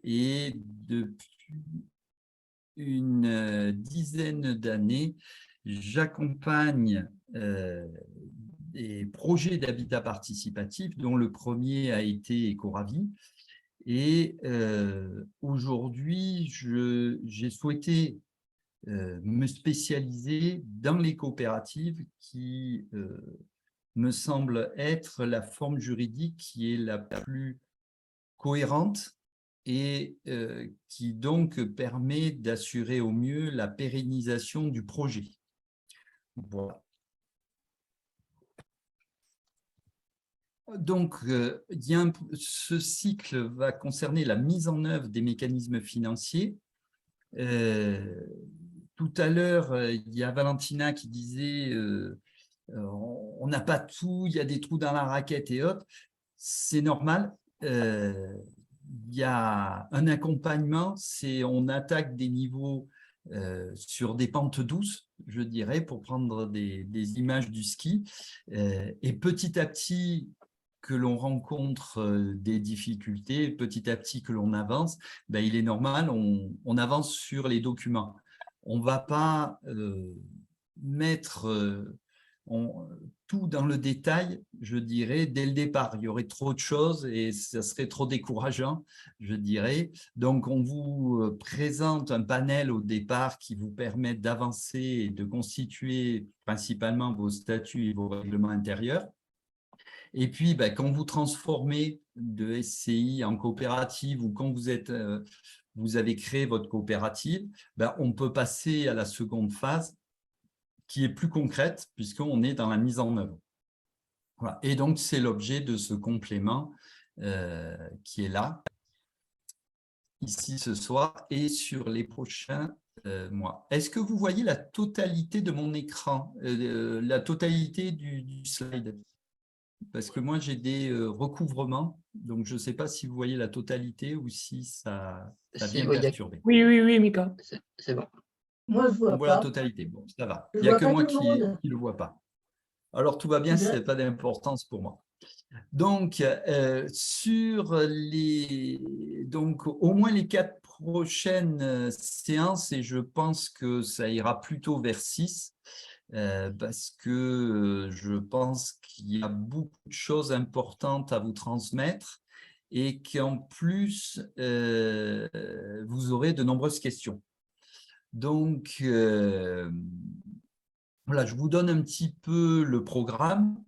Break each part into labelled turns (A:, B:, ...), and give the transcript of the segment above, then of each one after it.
A: et depuis une dizaine d'années, j'accompagne des projets d'habitat participatif, dont le premier a été Ecoravi. Et aujourd'hui, j'ai souhaité me spécialiser dans les coopératives qui me semble être la forme juridique qui est la plus cohérente et qui donc permet d'assurer au mieux la pérennisation du projet. Voilà. Donc, ce cycle va concerner la mise en œuvre des mécanismes financiers. Tout à l'heure, il y a Valentina qui disait on n'a pas tout, il y a des trous dans la raquette et autres. C'est normal. Il y a un accompagnement, on attaque des niveaux sur des pentes douces, je dirais, pour prendre des images du ski. Et petit à petit, que l'on rencontre des difficultés, petit à petit que l'on avance, ben, il est normal, on avance sur les documents. On ne va pas mettre tout dans le détail, je dirais, dès le départ. Il y aurait trop de choses et ça serait trop décourageant, je dirais. Donc, on vous présente un panel au départ qui vous permet d'avancer et de constituer principalement vos statuts et vos règlements intérieurs. Et puis, ben, quand vous transformez de SCI en coopérative ou quand vous avez créé votre coopérative, ben, on peut passer à la seconde phase qui est plus concrète puisqu'on est dans la mise en œuvre. Voilà. Et donc, c'est l'objet de ce complément qui est là, ici ce soir et sur les prochains mois. Est-ce que vous voyez la totalité de mon écran, la totalité du slide? Parce que moi, j'ai des recouvrements, donc je ne sais pas si vous voyez la totalité ou si ça vient perturber.
B: Oui, Mika, c'est bon.
C: Moi, je vois
A: on voit
C: pas.
A: la totalité, bon, ça va.
C: Je
A: Il n'y a
C: vois
A: que
C: pas
A: moi
C: tout le
A: qui
C: monde.
A: ne le vois pas. Alors, tout va bien, ce n'est pas d'importance pour moi. Donc, donc, au moins les 4 prochaines séances, et je pense que ça ira plutôt vers 6, parce que je pense qu'il y a beaucoup de choses importantes à vous transmettre et qu'en plus, vous aurez de nombreuses questions. Donc, voilà, je vous donne un petit peu le programme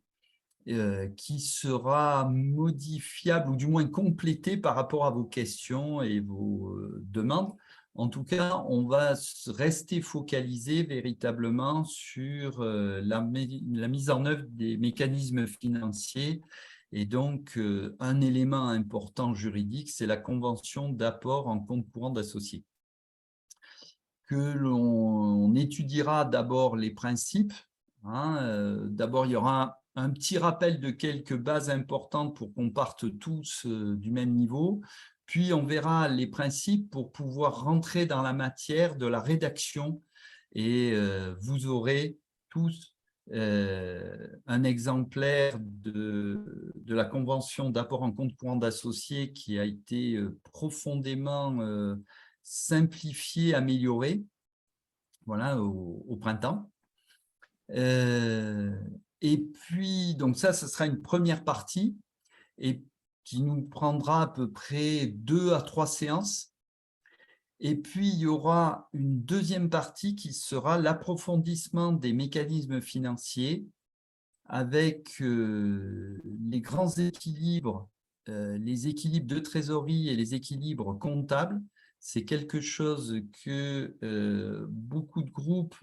A: qui sera modifiable ou du moins complété par rapport à vos questions et vos demandes. En tout cas, on va rester focalisé véritablement sur la mise en œuvre des mécanismes financiers. Et donc, un élément important juridique, c'est la convention d'apport en compte courant d'associés. Que l'on étudiera d'abord les principes. D'abord, il y aura un petit rappel de quelques bases importantes pour qu'on parte tous du même niveau. Puis, on verra les principes pour pouvoir rentrer dans la matière de la rédaction. Et vous aurez tous un exemplaire de la convention d'apport en compte courant d'associés qui a été profondément simplifié, amélioré, voilà, au printemps. Et puis, donc ça sera une première partie et qui nous prendra à peu près 2 à 3 séances. Et puis, il y aura une deuxième partie qui sera l'approfondissement des mécanismes financiers avec les grands équilibres, les équilibres de trésorerie et les équilibres comptables. C'est quelque chose que beaucoup de groupes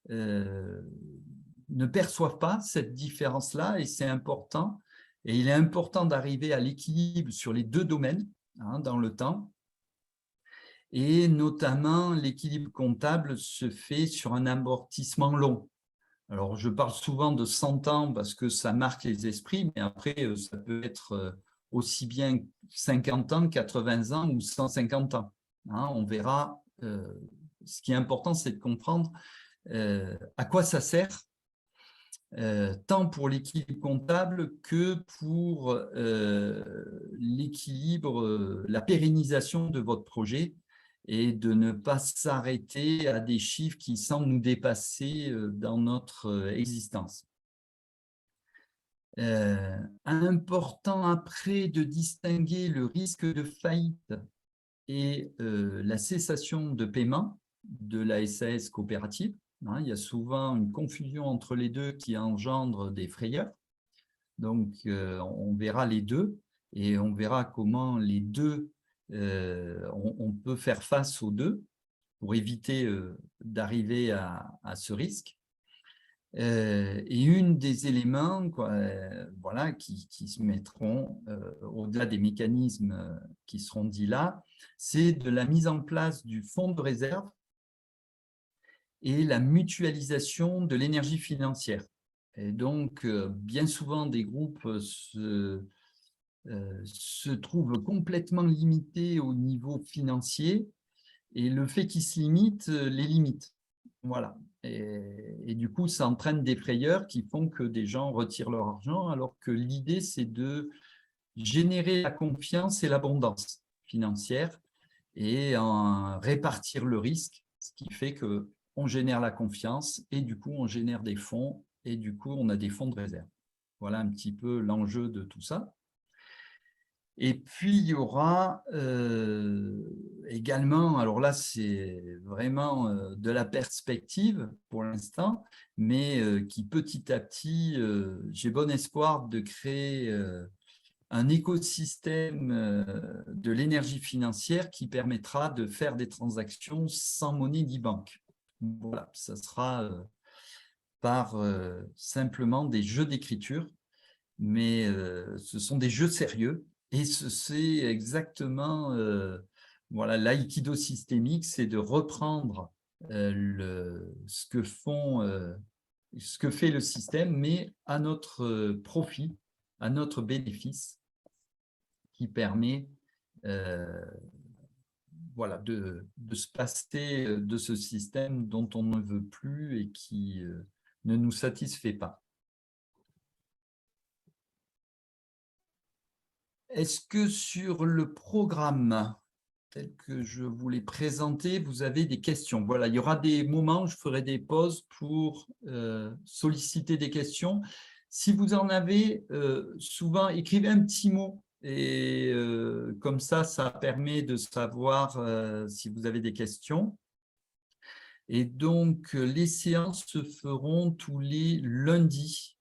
A: ne perçoivent pas, cette différence-là, et c'est important. Et il est important d'arriver à l'équilibre sur les 2 domaines dans le temps. Et notamment, l'équilibre comptable se fait sur un amortissement long. Alors, je parle souvent de 100 ans parce que ça marque les esprits, mais après, ça peut être aussi bien 50 ans, 80 ans ou 150 ans. On verra. Ce qui est important, c'est de comprendre à quoi ça sert tant pour l'équilibre comptable que pour l'équilibre, la pérennisation de votre projet et de ne pas s'arrêter à des chiffres qui semblent nous dépasser dans notre existence. Important après de distinguer le risque de faillite et la cessation de paiement de la SAS coopérative. Il y a souvent une confusion entre les deux qui engendre des frayeurs. Donc, on verra les deux et on verra comment les deux, on peut faire face aux deux pour éviter d'arriver à ce risque. Et une des éléments voilà, qui se mettront au-delà des mécanismes qui seront dits là, c'est de la mise en place du fonds de réserve et la mutualisation de l'énergie financière. Et donc, bien souvent, des groupes se trouvent complètement limités au niveau financier et le fait qu'ils se limitent les limite. Voilà. Et du coup, ça entraîne des frayeurs qui font que des gens retirent leur argent, alors que l'idée, c'est de générer la confiance et l'abondance financière et en répartir le risque, ce qui fait qu'on génère la confiance et du coup, on génère des fonds et du coup, on a des fonds de réserve. Voilà un petit peu l'enjeu de tout ça. Et puis, il y aura également, alors là, c'est vraiment de la perspective pour l'instant, mais qui petit à petit, j'ai bon espoir de créer un écosystème de l'énergie financière qui permettra de faire des transactions sans monnaie ni banque. Voilà, ça sera par simplement des jeux d'écriture, mais ce sont des jeux sérieux. Et c'est exactement voilà, l'aïkido systémique, c'est de reprendre ce que fait le système, mais à notre profit, à notre bénéfice, qui permet voilà, de se passer de ce système dont on ne veut plus et qui ne nous satisfait pas. Est-ce que sur le programme tel que je vous l'ai présenté, vous avez des questions? Voilà, il y aura des moments où je ferai des pauses pour solliciter des questions. Si vous en avez, souvent, écrivez un petit mot. Et comme ça permet de savoir si vous avez des questions. Et donc, les séances se feront tous les lundis,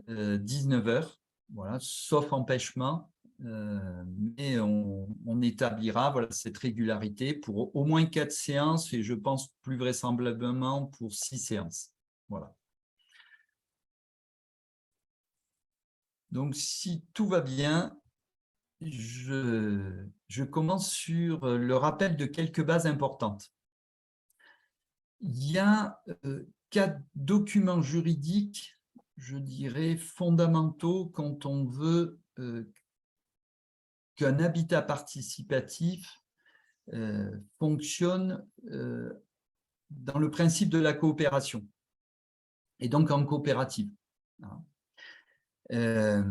A: 19h, voilà, sauf empêchement. Mais on établira voilà, cette régularité pour au moins 4 séances et je pense plus vraisemblablement pour 6 séances. Voilà. Donc, si tout va bien, je commence sur le rappel de quelques bases importantes. Il y a 4 documents juridiques, je dirais, fondamentaux quand on veut qu'un habitat participatif fonctionne dans le principe de la coopération et donc en coopérative. Il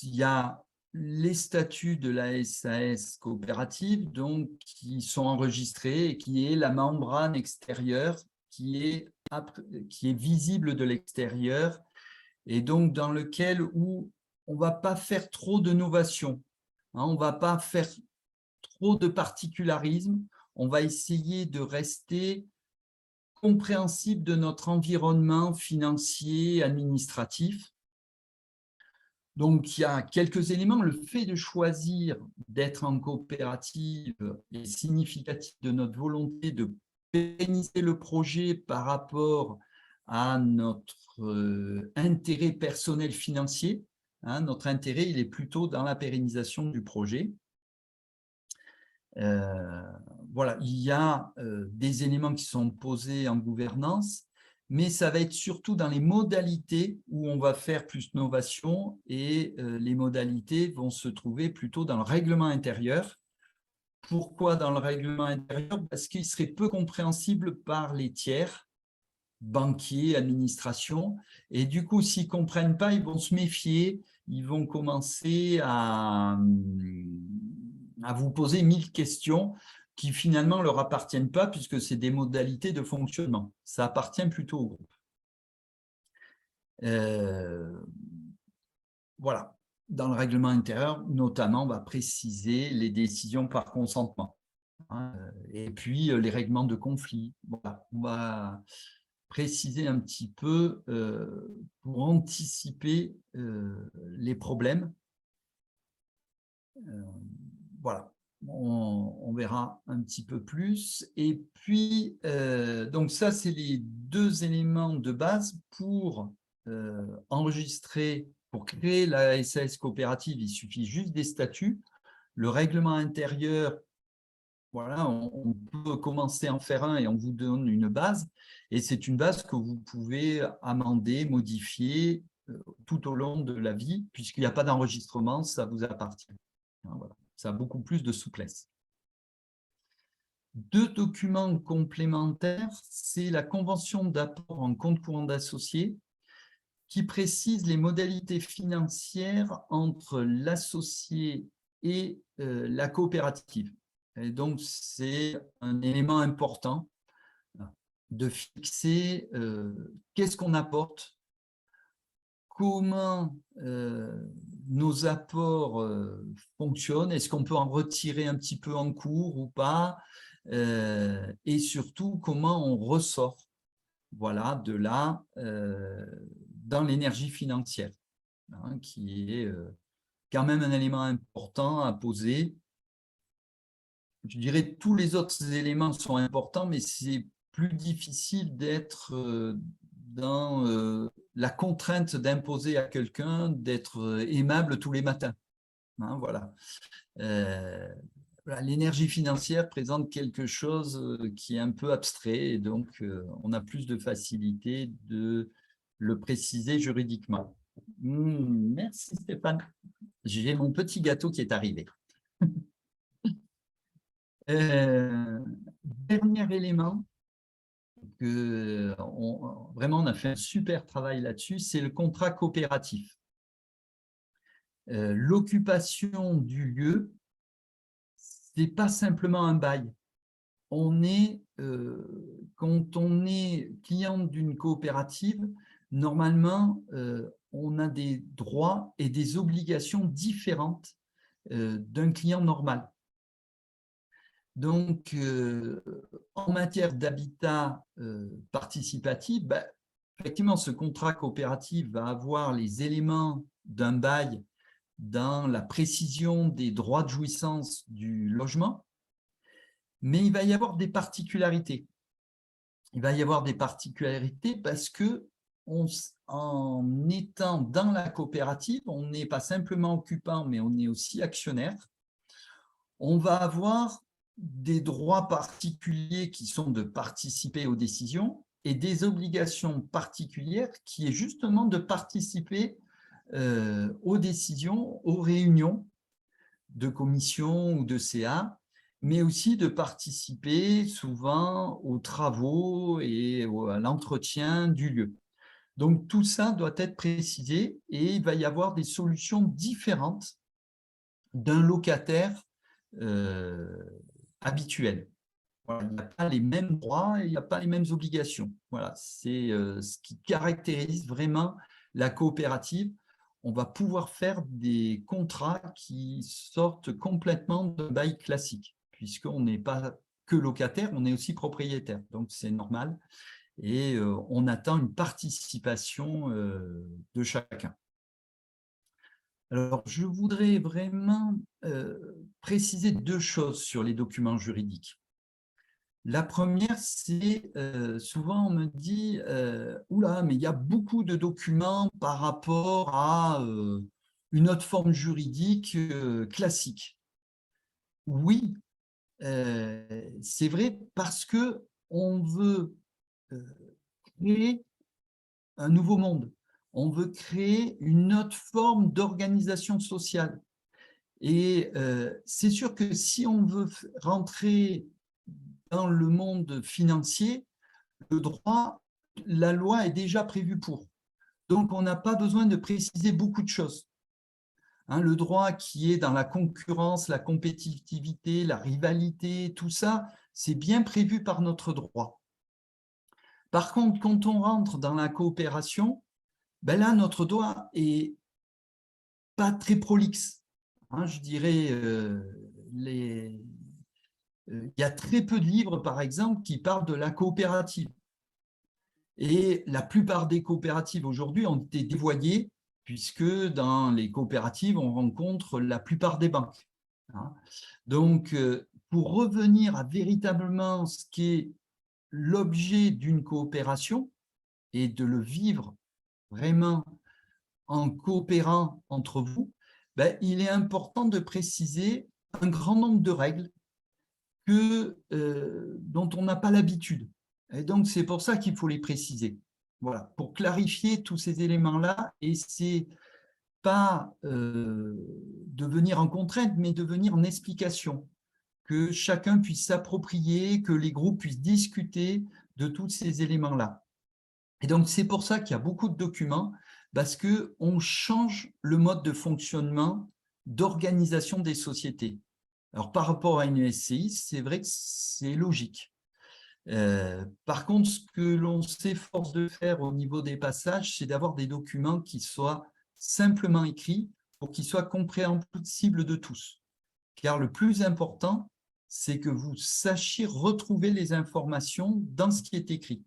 A: y a les statuts de la SAS coopérative donc, qui sont enregistrés et qui est la membrane extérieure qui est visible de l'extérieur et donc dans lequel où on ne va pas faire trop de novation, on ne va pas faire trop de particularisme, on va essayer de rester compréhensible de notre environnement financier, administratif. Donc, il y a quelques éléments. Le fait de choisir d'être en coopérative est significatif de notre volonté de pérenniser le projet par rapport à notre intérêt personnel financier. Notre intérêt, il est plutôt dans la pérennisation du projet. Voilà, il y a des éléments qui sont posés en gouvernance, mais ça va être surtout dans les modalités où on va faire plus novation et les modalités vont se trouver plutôt dans le règlement intérieur. Pourquoi dans le règlement intérieur? Parce qu'il serait peu compréhensible par les tiers banquiers, administration. Et du coup, s'ils ne comprennent pas, ils vont se méfier, ils vont commencer à vous poser 1000 questions qui finalement ne leur appartiennent pas puisque c'est des modalités de fonctionnement. Ça appartient plutôt au groupe. Voilà. Dans le règlement intérieur, notamment, on va préciser les décisions par consentement. Et puis, les règlements de conflit. Voilà. On va préciser un petit peu pour anticiper les problèmes. Voilà. On verra un petit peu plus. Et puis, donc ça, c'est les 2 éléments de base pour enregistrer, pour créer la SAS coopérative. Il suffit juste des statuts. Le règlement intérieur, voilà, on peut commencer à en faire un et on vous donne une base. Et c'est une base que vous pouvez amender, modifier tout au long de la vie, puisqu'il n'y a pas d'enregistrement, ça vous appartient. Voilà. Ça a beaucoup plus de souplesse. 2 documents complémentaires, c'est la convention d'apport en compte courant d'associé qui précise les modalités financières entre l'associé et la coopérative. Et donc, c'est un élément important de fixer qu'est-ce qu'on apporte, comment nos apports fonctionnent, est-ce qu'on peut en retirer un petit peu en cours ou pas, et surtout comment on ressort, voilà, de là dans l'énergie financière, hein, qui est quand même un élément important à poser. Je dirais que tous les autres éléments sont importants, mais c'est plus difficile d'être dans la contrainte d'imposer à quelqu'un d'être aimable tous les matins. Hein, voilà. L'énergie financière présente quelque chose qui est un peu abstrait et donc on a plus de facilité de le préciser juridiquement. Merci Stéphane. J'ai mon petit gâteau qui est arrivé. Dernier élément, vraiment on a fait un super travail là-dessus, c'est le contrat coopératif. L'occupation du lieu, ce n'est pas simplement un bail. Quand on est client d'une coopérative, normalement, on a des droits et des obligations différentes d'un client normal. Donc, en matière d'habitat participatif, effectivement, ce contrat coopératif va avoir les éléments d'un bail dans la précision des droits de jouissance du logement, mais il va y avoir des particularités. Il va y avoir des particularités parce que en étant dans la coopérative, on n'est pas simplement occupant, mais on est aussi actionnaire. On va avoir des droits particuliers qui sont de participer aux décisions et des obligations particulières qui est justement de participer aux décisions, aux réunions de commission ou de CA, mais aussi de participer souvent aux travaux et à l'entretien du lieu. Donc, tout ça doit être précisé et il va y avoir des solutions différentes d'un locataire habituel. Voilà, il n'y a pas les mêmes droits et il n'y a pas les mêmes obligations. Voilà, c'est ce qui caractérise vraiment la coopérative. On va pouvoir faire des contrats qui sortent complètement d'un bail classique, puisqu'on n'est pas que locataire, on est aussi propriétaire. Donc, c'est normal. Et on attend une participation de chacun. Alors, je voudrais vraiment préciser 2 choses sur les documents juridiques. La première, c'est souvent on me dit « Oula, mais il y a beaucoup de documents par rapport à une autre forme juridique classique. » Oui, c'est vrai parce qu'on veut créer un nouveau monde. On veut créer une autre forme d'organisation sociale. Et c'est sûr que si on veut rentrer dans le monde financier, le droit la loi est déjà prévue pour. Donc, on n'a pas besoin de préciser beaucoup de choses. Hein, le droit qui est dans la concurrence, la compétitivité, la rivalité, tout ça, c'est bien prévu par notre droit. Par contre, quand on rentre dans la coopération, ben là, notre droit est pas très prolixe. Hein, je dirais, il y a très peu de livres, par exemple, qui parlent de la coopérative. Et la plupart des coopératives aujourd'hui ont été dévoyées, puisque dans les coopératives, on rencontre la plupart des banques. Hein. Donc, pour revenir à véritablement ce qui est l'objet d'une coopération et de le vivre vraiment en coopérant entre vous, ben, il est important de préciser un grand nombre de règles dont on n'a pas l'habitude. Et donc, c'est pour ça qu'il faut les préciser. Voilà, pour clarifier tous ces éléments-là, et c'est pas devenir en contrainte, mais devenir en explication, que chacun puisse s'approprier, que les groupes puissent discuter de tous ces éléments-là. Et donc, c'est pour ça qu'il y a beaucoup de documents, parce qu'on change le mode de fonctionnement d'organisation des sociétés. Alors, par rapport à une SCI, c'est vrai que c'est logique. Par contre, ce que l'on s'efforce de faire au niveau des passages, c'est d'avoir des documents qui soient simplement écrits pour qu'ils soient compréhensibles de tous. Car le plus important, c'est que vous sachiez retrouver les informations dans ce qui est écrit.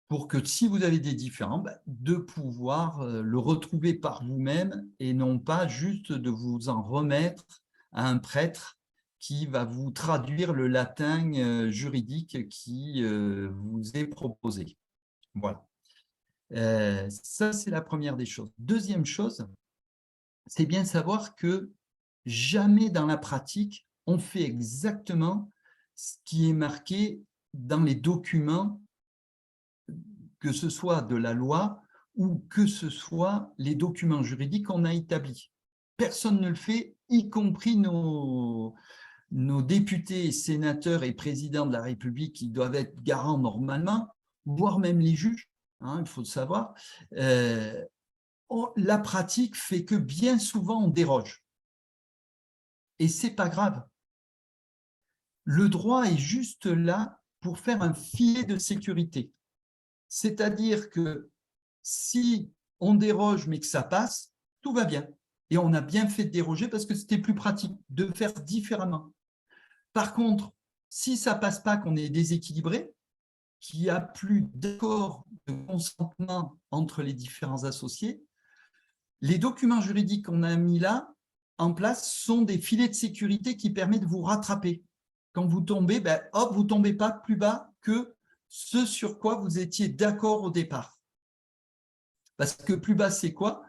A: Pour que si vous avez des différends, de pouvoir le retrouver par vous-même et non pas juste de vous en remettre à un prêtre qui va vous traduire le latin juridique qui vous est proposé. Voilà. Ça, c'est la première des choses. Deuxième chose, c'est bien savoir que jamais dans la pratique, on fait exactement ce qui est marqué dans les documents, que ce soit de la loi ou que ce soit les documents juridiques qu'on a établis. Personne ne le fait, y compris nos députés, sénateurs et présidents de la République qui doivent être garants normalement, voire même les juges, hein, il faut le savoir. La pratique fait que bien souvent on déroge. Et ce n'est pas grave. Le droit est juste là pour faire un filet de sécurité. C'est-à-dire que si on déroge mais que ça passe, tout va bien. Et on a bien fait de déroger parce que c'était plus pratique de faire différemment. Par contre, si ça ne passe pas, qu'on est déséquilibré, qu'il n'y a plus d'accord de consentement entre les différents associés, les documents juridiques qu'on a mis là en place sont des filets de sécurité qui permettent de vous rattraper. Quand vous tombez, hop, vous ne tombez pas plus bas que ce sur quoi vous étiez d'accord au départ. Parce que plus bas, c'est quoi?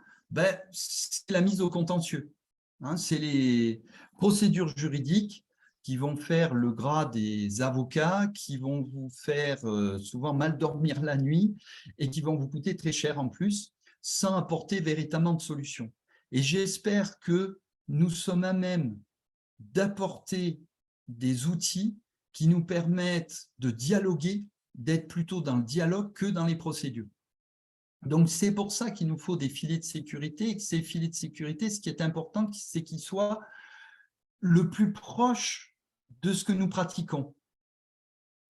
A: C'est la mise au contentieux. Hein, c'est les procédures juridiques qui vont faire le gras des avocats, qui vont vous faire souvent mal dormir la nuit et qui vont vous coûter très cher en plus, sans apporter véritablement de solution. Et j'espère que nous sommes à même d'apporter des outils qui nous permettent de dialoguer, d'être plutôt dans le dialogue que dans les procédures. Donc, c'est pour ça qu'il nous faut des filets de sécurité, et que ces filets de sécurité, ce qui est important, c'est qu'ils soient le plus proche de ce que nous pratiquons.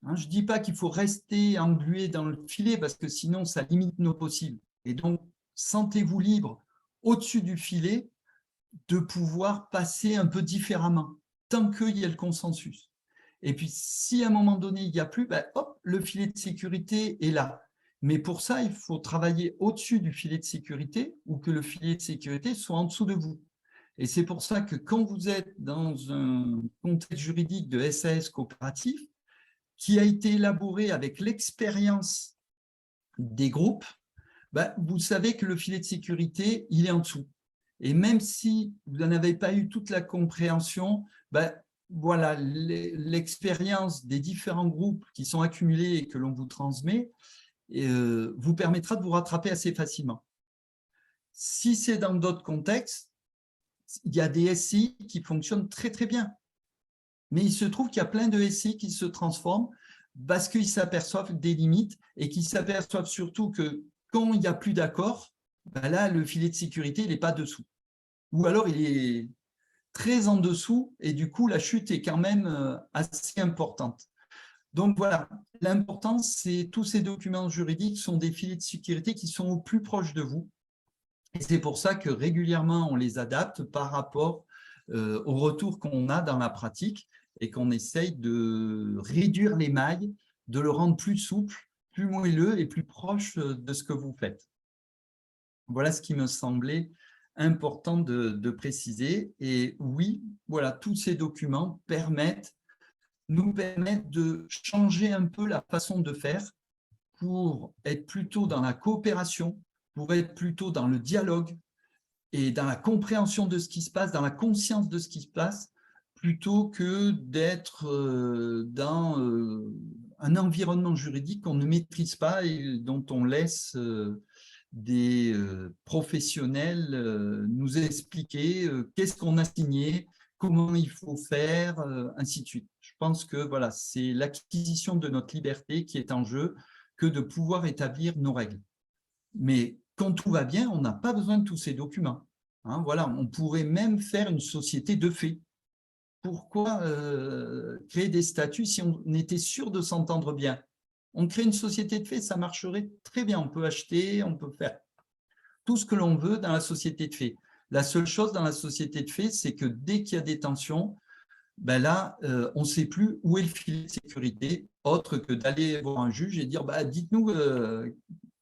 A: Hein, je ne dis pas qu'il faut rester englué dans le filet, parce que sinon, ça limite nos possibles. Et donc, sentez-vous libre, au-dessus du filet, de pouvoir passer un peu différemment, tant qu'il y ait le consensus. Et puis, si à un moment donné, il n'y a plus, hop, le filet de sécurité est là. Mais pour ça, il faut travailler au-dessus du filet de sécurité ou que le filet de sécurité soit en dessous de vous. Et c'est pour ça que quand vous êtes dans un contexte juridique de SAS coopératif qui a été élaboré avec l'expérience des groupes, vous savez que le filet de sécurité, il est en dessous. Et même si vous n'en avez pas eu toute la compréhension, voilà, l'expérience des différents groupes qui sont accumulés et que l'on vous transmet vous permettra de vous rattraper assez facilement. Si c'est dans d'autres contextes, il y a des SI qui fonctionnent très très bien. Mais il se trouve qu'il y a plein de SI qui se transforment parce qu'ils s'aperçoivent des limites et qu'ils s'aperçoivent surtout que quand il n'y a plus d'accord, ben là, le filet de sécurité, il n'est pas dessous. Ou alors, il est très en dessous et du coup, la chute est quand même assez importante. Donc voilà, l'important, c'est tous ces documents juridiques sont des filets de sécurité qui sont au plus proche de vous. Et c'est pour ça que régulièrement, on les adapte par rapport au retour qu'on a dans la pratique et qu'on essaye de réduire les mailles, de le rendre plus souple, plus moelleux et plus proche de ce que vous faites. Voilà ce qui me semblait important de préciser. Et oui, voilà, tous ces documents nous permettent de changer un peu la façon de faire pour être plutôt dans la coopération, pour être plutôt dans le dialogue et dans la compréhension de ce qui se passe, dans la conscience de ce qui se passe, plutôt que d'être dans un environnement juridique qu'on ne maîtrise pas et dont on laisse des professionnels nous expliquer qu'est-ce qu'on a signé, comment il faut faire, ainsi de suite. Je pense que voilà, c'est l'acquisition de notre liberté qui est en jeu que de pouvoir établir nos règles. Mais quand tout va bien, on n'a pas besoin de tous ces documents. Hein, voilà, on pourrait même faire une société de fait. Pourquoi créer des statuts si on était sûr de s'entendre bien? On crée une société de fait, ça marcherait très bien. On peut acheter, on peut faire tout ce que l'on veut dans la société de fait. La seule chose dans la société de fait, c'est que dès qu'il y a des tensions, ben là, on ne sait plus où est le filet de sécurité, autre que d'aller voir un juge et dire dites-nous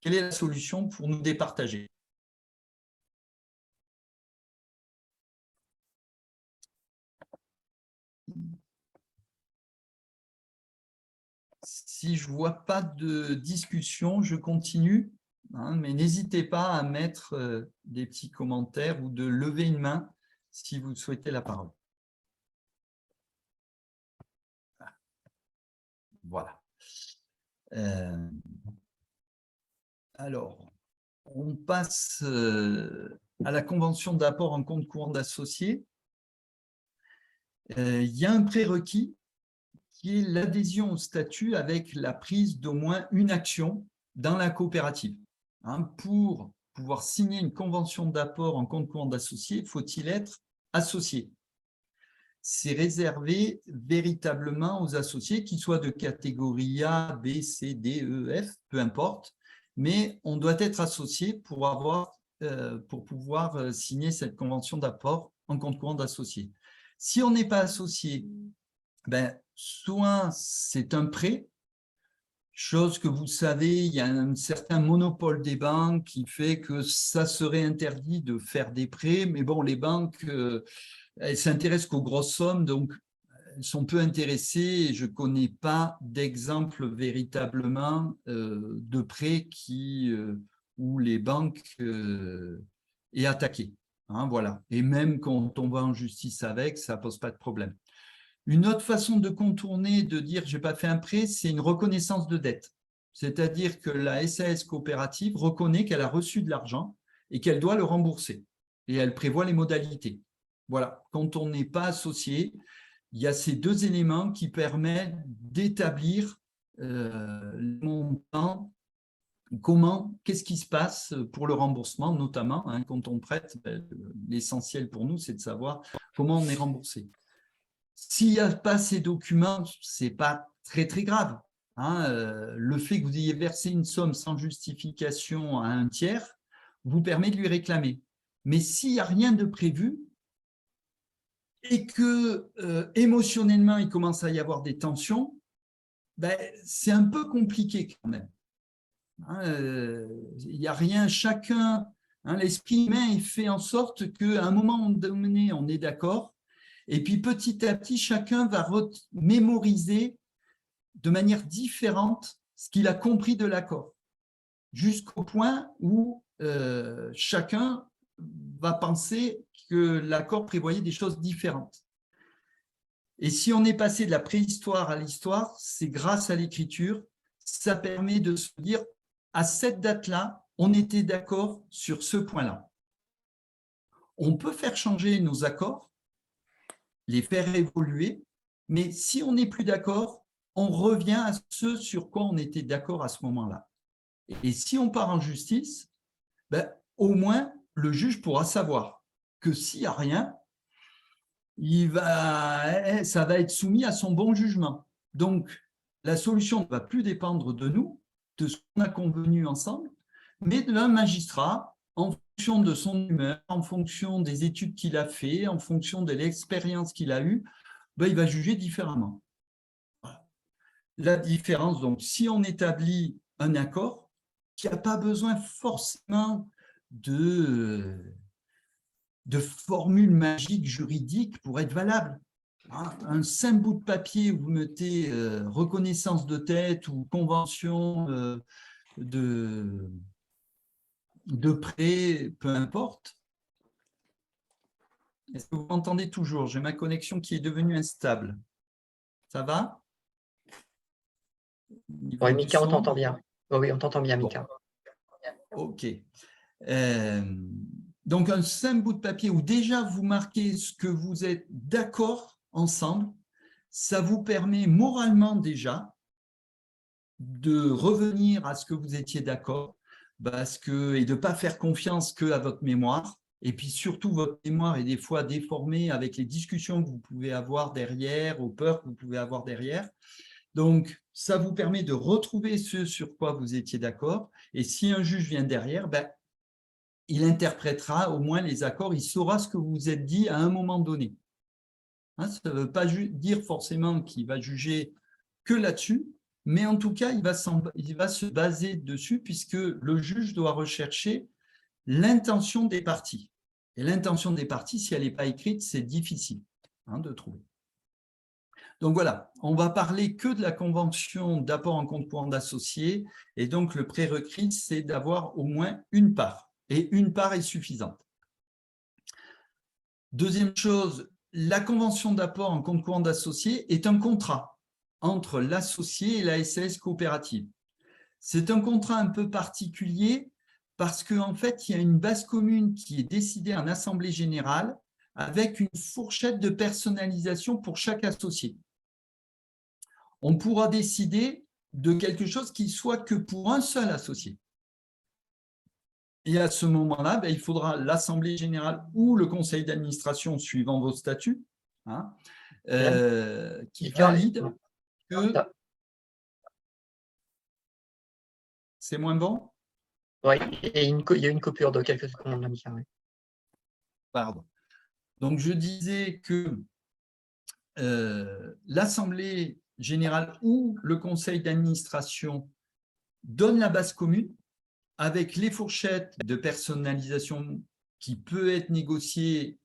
A: quelle est la solution pour nous départager. Si je ne vois pas de discussion, je continue, hein, mais n'hésitez pas à mettre des petits commentaires ou de lever une main si vous souhaitez la parole. Voilà. Alors, on passe à la convention d'apport en compte courant d'associés. Il y a un prérequis qui est l'adhésion au statut avec la prise d'au moins une action dans la coopérative. Hein, pour pouvoir signer une convention d'apport en compte courant d'associés, faut-il être associé? C'est réservé véritablement aux associés, qu'ils soient de catégorie A, B, C, D, E, F, peu importe, mais on doit être associé pour pouvoir signer cette convention d'apport en compte courant d'associés. Si on n'est pas associé, soit c'est un prêt, chose que vous savez, il y a un certain monopole des banques qui fait que ça serait interdit de faire des prêts, mais bon, les banques, elles s'intéressent qu'aux grosses sommes, donc elles sont peu intéressées et je ne connais pas d'exemple véritablement de prêt où les banques aient attaqué. Hein, voilà. Et même quand on va en justice avec, ça ne pose pas de problème. Une autre façon de contourner, de dire je n'ai pas fait un prêt, c'est une reconnaissance de dette. C'est-à-dire que la SAS coopérative reconnaît qu'elle a reçu de l'argent et qu'elle doit le rembourser. Et elle prévoit les modalités. Voilà, quand on n'est pas associé, il y a ces deux éléments qui permettent d'établir le montant, qu'est-ce qui se passe pour le remboursement, notamment hein, quand on prête. L'essentiel pour nous, c'est de savoir comment on est remboursé. S'il n'y a pas ces documents, ce n'est pas très, très grave. Hein, le fait que vous ayez versé une somme sans justification à un tiers vous permet de lui réclamer. Mais s'il n'y a rien de prévu et que émotionnellement, il commence à y avoir des tensions, c'est un peu compliqué quand même. Hein, il n'y a rien, chacun, hein, l'esprit humain il fait en sorte qu'à un moment donné, on est d'accord. Et puis petit à petit, chacun va mémoriser de manière différente ce qu'il a compris de l'accord, jusqu'au point où chacun va penser que l'accord prévoyait des choses différentes. Et si on est passé de la préhistoire à l'histoire, c'est grâce à l'écriture, ça permet de se dire, à cette date-là, on était d'accord sur ce point-là. On peut faire changer nos accords, les faire évoluer, mais si on n'est plus d'accord, on revient à ce sur quoi on était d'accord à ce moment-là. Et si on part en justice, ben, au moins, le juge pourra savoir que s'il n'y a rien, ça va être soumis à son bon jugement. Donc, la solution ne va plus dépendre de nous, de ce qu'on a convenu ensemble, mais d'un magistrat en fonction de son humeur, en fonction des études qu'il a fait, en fonction de l'expérience qu'il a eue, ben, il va juger différemment. Voilà. La différence, donc, si on établit un accord, qui n'a pas besoin forcément de formules magiques juridiques pour être valable. Un simple bout de papier où vous mettez reconnaissance de tête ou convention de prêt, peu importe. Est-ce que vous m'entendez toujours? J'ai ma connexion qui est devenue instable. Ça va?
B: Oui, Mika, on t'entend bien. Oui, on t'entend bien, Mika.
A: Bon. OK. Donc, un simple bout de papier où déjà vous marquez ce que vous êtes d'accord ensemble, ça vous permet moralement déjà de revenir à ce que vous étiez d'accord et de ne pas faire confiance qu'à votre mémoire. Et puis surtout, votre mémoire est des fois déformée avec les discussions que vous pouvez avoir derrière, aux peurs que vous pouvez avoir derrière. Donc, ça vous permet de retrouver ce sur quoi vous étiez d'accord. Et si un juge vient derrière, il interprétera au moins les accords, il saura ce que vous vous êtes dit à un moment donné. Ça ne veut pas dire forcément qu'il va juger que là-dessus, mais en tout cas, il va se baser dessus puisque le juge doit rechercher l'intention des parties. Et l'intention des parties, si elle n'est pas écrite, c'est difficile de trouver. Donc voilà, on va parler que de la convention d'apport en compte courant d'associés, et donc le prérequis, c'est d'avoir au moins une part, et une part est suffisante. Deuxième chose, la convention d'apport en compte courant d'associés est un contrat entre l'associé et la SAS coopérative. C'est un contrat un peu particulier parce qu'en fait, il y a une base commune qui est décidée en assemblée générale avec une fourchette de personnalisation pour chaque associé. On pourra décider de quelque chose qui soit que pour un seul associé. Et à ce moment-là, il faudra l'assemblée générale ou le conseil d'administration, suivant vos statuts, qui valide que… C'est moins bon?
B: Oui, il y a une coupure de quelques secondes, Mika. Oui.
A: Pardon. Donc, je disais que l'assemblée générale ou le conseil d'administration donne la base commune avec les fourchettes de personnalisation qui peut être négociée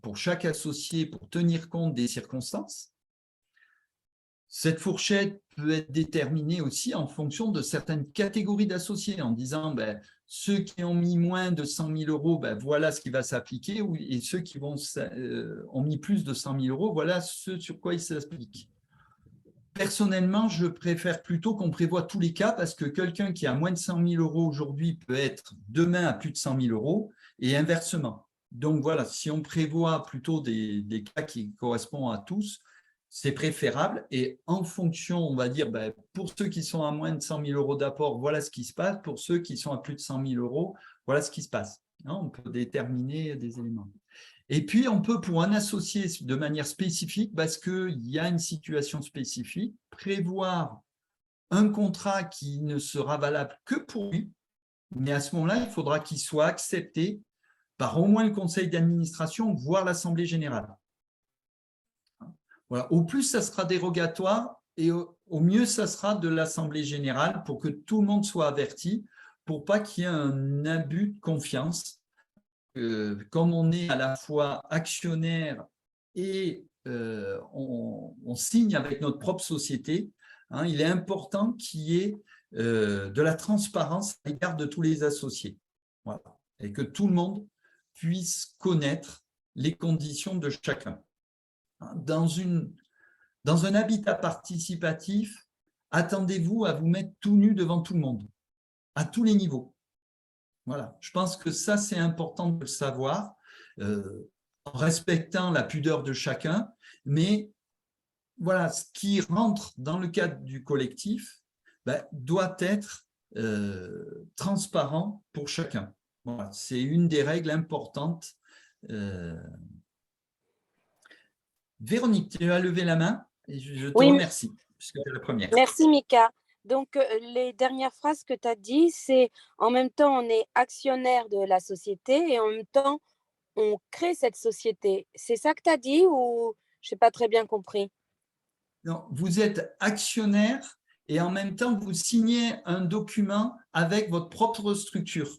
A: pour chaque associé pour tenir compte des circonstances. Cette fourchette peut être déterminée aussi en fonction de certaines catégories d'associés, en disant ceux qui ont mis moins de 100 000 euros, voilà ce qui va s'appliquer, et ceux qui ont mis plus de 100 000 euros, voilà ce sur quoi il s'applique. Personnellement, je préfère plutôt qu'on prévoie tous les cas parce que quelqu'un qui a moins de 100 000 euros aujourd'hui peut être demain à plus de 100 000 euros et inversement. Donc voilà, si on prévoit plutôt des cas qui correspondent à tous, c'est préférable. Et en fonction, on va dire, pour ceux qui sont à moins de 100 000 euros d'apport, voilà ce qui se passe. Pour ceux qui sont à plus de 100 000 euros, voilà ce qui se passe. On peut déterminer des éléments. Et puis, on peut, pour un associé de manière spécifique, parce qu'il y a une situation spécifique, prévoir un contrat qui ne sera valable que pour lui, mais à ce moment-là, il faudra qu'il soit accepté par au moins le conseil d'administration, voire l'assemblée générale. Voilà. Au plus, ça sera dérogatoire et au mieux, ça sera de l'assemblée générale pour que tout le monde soit averti, pour pas qu'il y ait un abus de confiance. Comme on est à la fois actionnaire et on signe avec notre propre société, il est important qu'il y ait de la transparence à l'égard de tous les associés. Voilà. Et que tout le monde puisse connaître les conditions de chacun. Dans un habitat participatif, attendez-vous à vous mettre tout nu devant tout le monde, à tous les niveaux. Voilà, je pense que ça, c'est important de le savoir, en respectant la pudeur de chacun, mais voilà, ce qui rentre dans le cadre du collectif doit être transparent pour chacun. Voilà, c'est une des règles importantes. Véronique, tu as levé la main et je te
C: Oui,
A: remercie, puisque tu es la première.
C: merci Mika. Donc, les dernières phrases que tu as dit, c'est en même temps, on est actionnaire de la société et en même temps, on crée cette société. C'est ça que tu as dit ou je n'ai pas très bien compris?
A: Non, vous êtes actionnaire et en même temps, vous signez un document avec votre propre structure.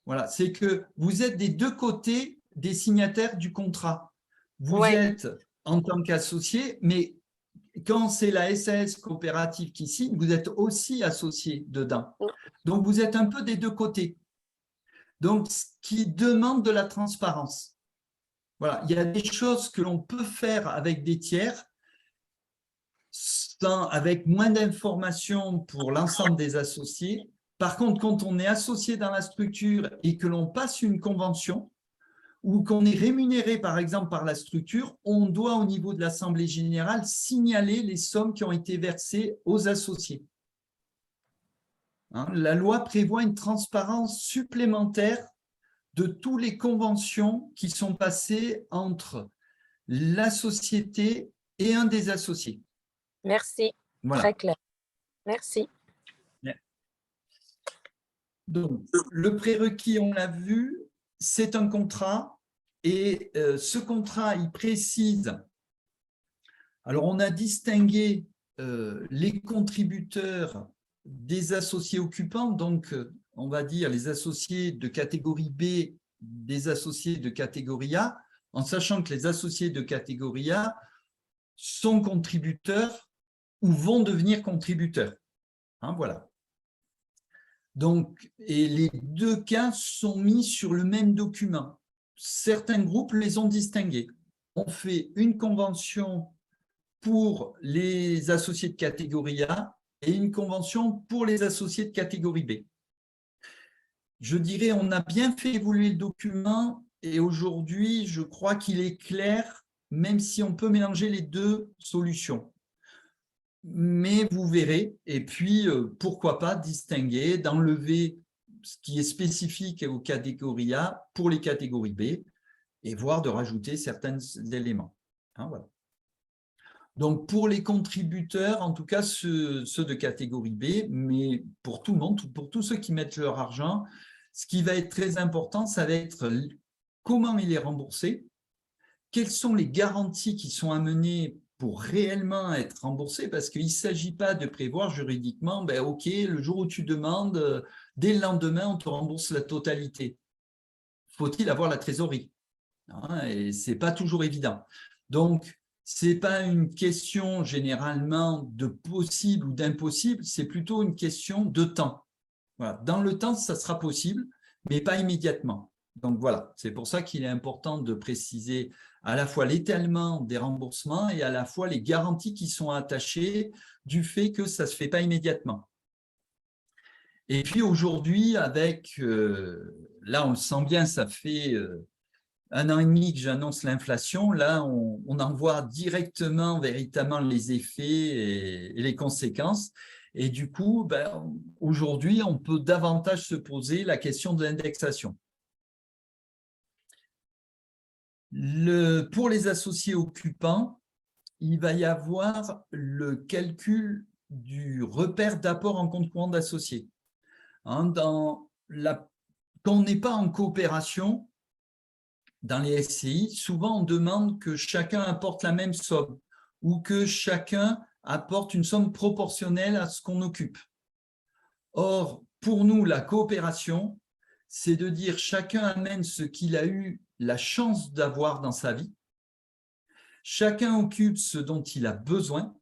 A: Voilà, c'est que vous êtes des deux côtés des signataires du contrat. Vous êtes en tant qu'associé, mais quand c'est la SAS coopérative qui signe, vous êtes aussi associé dedans. Donc, vous êtes un peu des deux côtés. Donc, ce qui demande de la transparence. Voilà, il y a des choses que l'on peut faire avec des tiers, avec moins d'informations pour l'ensemble des associés. Par contre, quand on est associé dans la structure et que l'on passe une convention, ou qu'on est rémunéré, par exemple, par la structure, on doit, au niveau de l'Assemblée générale, signaler les sommes qui ont été versées aux associés. La loi prévoit une transparence supplémentaire de toutes les conventions qui sont passées entre la société et un des associés.
C: Merci,
A: voilà.
C: Très clair. Merci.
A: Donc, le prérequis, on l'a vu, c'est un contrat et ce contrat, il précise. Alors, on a distingué les contributeurs des associés occupants, donc on va dire les associés de catégorie B, des associés de catégorie A, en sachant que les associés de catégorie A sont contributeurs ou vont devenir contributeurs. Voilà. Donc, et les deux cas sont mis sur le même document. Certains groupes les ont distingués. On fait une convention pour les associés de catégorie A et une convention pour les associés de catégorie B. Je dirais, on a bien fait évoluer le document et aujourd'hui, je crois qu'il est clair, même si on peut mélanger les deux solutions. Mais vous verrez, et puis pourquoi pas distinguer, d'enlever ce qui est spécifique aux catégories A pour les catégories B et voire de rajouter certains éléments. Voilà. Donc, pour les contributeurs, en tout cas ceux de catégorie B, mais pour tout le monde, pour tous ceux qui mettent leur argent, ce qui va être très important, ça va être comment il est remboursé, quelles sont les garanties qui sont amenées pour réellement être remboursé, parce qu'il ne s'agit pas de prévoir juridiquement, OK, le jour où tu demandes, dès le lendemain, on te rembourse la totalité. Faut-il avoir la trésorerie? Et ce n'est pas toujours évident. Donc, ce n'est pas une question généralement de possible ou d'impossible, c'est plutôt une question de temps. Voilà. Dans le temps, ça sera possible, mais pas immédiatement. Donc voilà, c'est pour ça qu'il est important de préciser à la fois l'étalement des remboursements et à la fois les garanties qui sont attachées du fait que ça ne se fait pas immédiatement. Et puis aujourd'hui, avec, là on le sent bien, ça fait 1 an et demi que j'annonce l'inflation, là on en voit directement, véritablement les effets et les conséquences. Et du coup, aujourd'hui, on peut davantage se poser la question de l'indexation. Pour les associés occupants, il va y avoir le calcul du repère d'apport en compte courant d'associés. Quand on n'est pas en coopération, dans les SCI, souvent on demande que chacun apporte la même somme ou que chacun apporte une somme proportionnelle à ce qu'on occupe. Or, pour nous, la coopération, c'est de dire chacun amène ce qu'il a eu la chance d'avoir dans sa vie, chacun occupe ce dont il a besoin,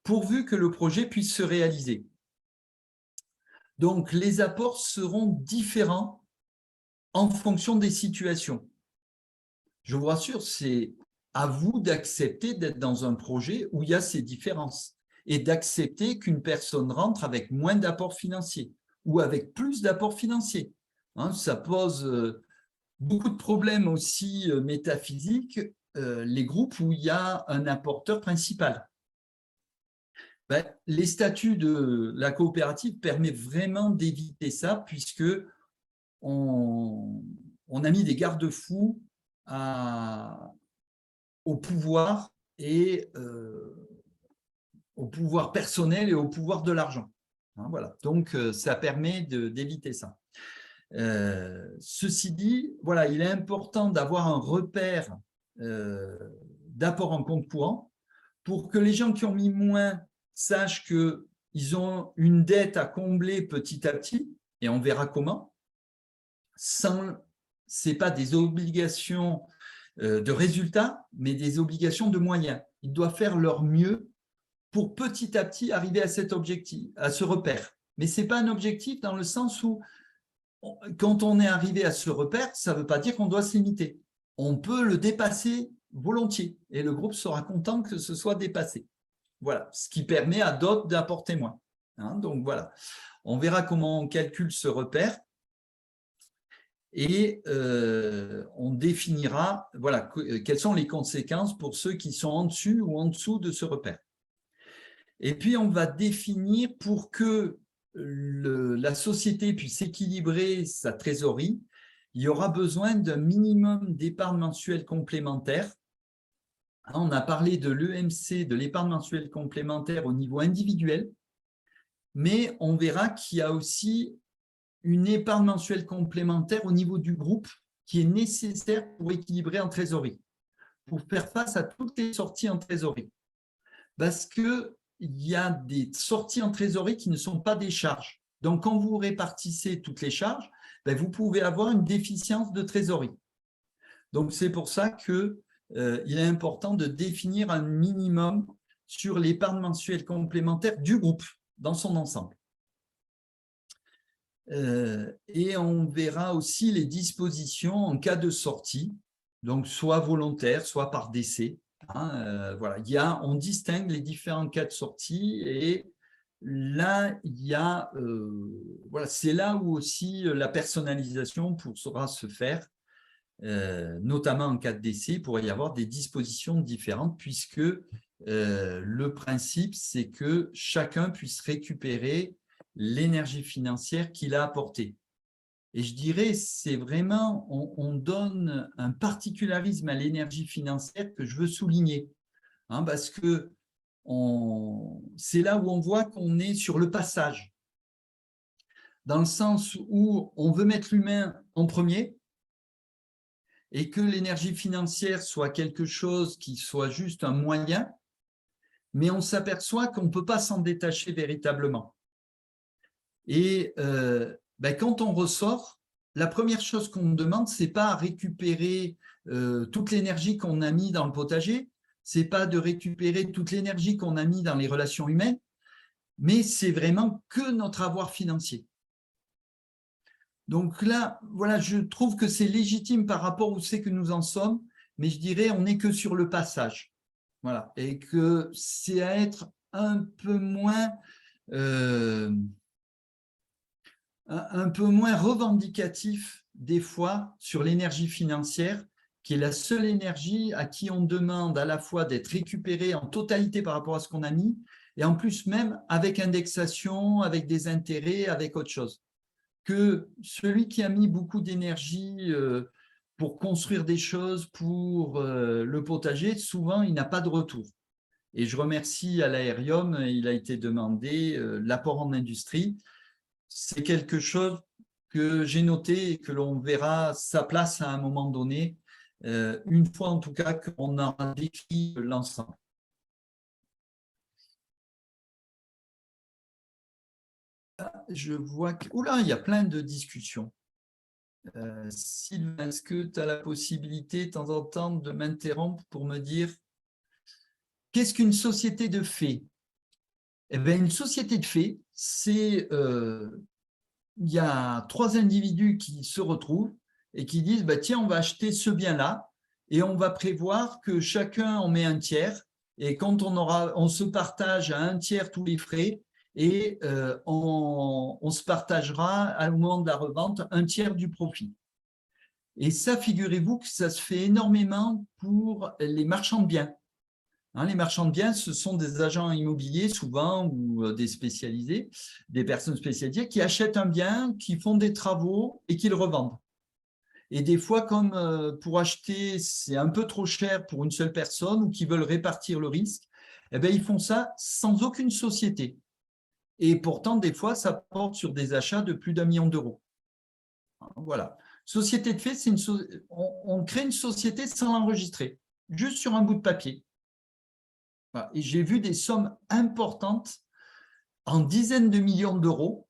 A: pourvu que le projet puisse se réaliser. Donc, les apports seront différents en fonction des situations. Je vous rassure, c'est à vous d'accepter d'être dans un projet où il y a ces différences et d'accepter qu'une personne rentre avec moins d'apports financiers ou avec plus d'apports financiers. Ça pose beaucoup de problèmes aussi métaphysiques les groupes où il y a un apporteur principal. Les statuts de la coopérative permettent vraiment d'éviter ça, puisque on a mis des garde-fous au pouvoir et au pouvoir personnel et au pouvoir de l'argent. Hein, voilà. Donc, ça permet d'éviter ça. Ceci dit, voilà, il est important d'avoir un repère d'apport en compte courant pour que les gens qui ont mis moins sachent qu'ils ont une dette à combler petit à petit, et on verra comment. Ce n'est pas des obligations de résultats, mais des obligations de moyens. Ils doivent faire leur mieux pour petit à petit arriver à cet objectif, à ce repère. Mais ce n'est pas un objectif dans le sens où, quand on est arrivé à ce repère, ça ne veut pas dire qu'on doit se limiter. On peut le dépasser volontiers et le groupe sera content que ce soit dépassé. Voilà, ce qui permet à d'autres d'apporter moins. Hein, donc voilà, on verra comment on calcule ce repère et on définira voilà, quelles sont les conséquences pour ceux qui sont en dessus ou en dessous de ce repère. Et puis, on va définir pour que la société puisse équilibrer sa trésorerie, il y aura besoin d'un minimum d'épargne mensuelle complémentaire. On a parlé de l'EMC, de l'épargne mensuelle complémentaire au niveau individuel, mais on verra qu'il y a aussi une épargne mensuelle complémentaire au niveau du groupe qui est nécessaire pour équilibrer en trésorerie, pour faire face à toutes les sorties en trésorerie. Parce qu'il y a des sorties en trésorerie qui ne sont pas des charges. Donc, quand vous répartissez toutes les charges, vous pouvez avoir une déficience de trésorerie. Donc, c'est pour ça qu'il est important de définir un minimum sur l'épargne mensuelle complémentaire du groupe dans son ensemble. Et on verra aussi les dispositions en cas de sortie, donc soit volontaire, soit par décès. Hein, voilà. On distingue les différents cas de sortie et là, voilà, c'est là où aussi la personnalisation pourra se faire, notamment en cas de décès, il pourrait y avoir des dispositions différentes puisque le principe, c'est que chacun puisse récupérer l'énergie financière qu'il a apportée. Et je dirais, c'est vraiment, on donne un particularisme à l'énergie financière que je veux souligner, hein, parce que c'est là où on voit qu'on est sur le passage, dans le sens où on veut mettre l'humain en premier et que l'énergie financière soit quelque chose qui soit juste un moyen, mais on s'aperçoit qu'on ne peut pas s'en détacher véritablement. Et quand on ressort, la première chose qu'on me demande, ce n'est pas à récupérer toute l'énergie qu'on a mis dans le potager, ce n'est pas de récupérer toute l'énergie qu'on a mis dans les relations humaines, mais c'est vraiment que notre avoir financier. Donc là, voilà, je trouve que c'est légitime par rapport où c'est que nous en sommes, mais je dirais on n'est que sur le passage. Voilà, et que c'est à être un peu moins revendicatif des fois sur l'énergie financière, qui est la seule énergie à qui on demande à la fois d'être récupérée en totalité par rapport à ce qu'on a mis, et en plus même avec indexation, avec des intérêts, avec autre chose. Que celui qui a mis beaucoup d'énergie pour construire des choses, pour le potager, souvent il n'a pas de retour. Et je remercie à l'Aérium, il a été demandé l'apport en industrie. C'est quelque chose que j'ai noté et que l'on verra sa place à un moment donné, une fois en tout cas qu'on aura décrit l'ensemble. Je vois que... Oula, il y a plein de discussions. Sylvain, est-ce que tu as la possibilité de temps en temps de m'interrompre pour me dire qu'est-ce qu'une société de fait? Eh bien, une société de fait, c'est... il y a 3 individus qui se retrouvent et qui disent tiens, on va acheter ce bien-là et on va prévoir que chacun en met un tiers et quand on se partage à un tiers tous les frais et on se partagera au moment de la revente un tiers du profit. Et ça, figurez-vous que ça se fait énormément pour les marchands de biens. Hein, les marchands de biens, ce sont des agents immobiliers souvent ou des spécialisés, des personnes spécialisées qui achètent un bien, qui font des travaux et qui le revendent. Et des fois, comme pour acheter, c'est un peu trop cher pour une seule personne ou qui veulent répartir le risque, eh bien, ils font ça sans aucune société. Et pourtant, des fois, ça porte sur des achats de plus d'1 million d'euros. Voilà. Société de fait, c'est on crée une société sans l'enregistrer, juste sur un bout de papier. Voilà. Et j'ai vu des sommes importantes en dizaines de millions d'euros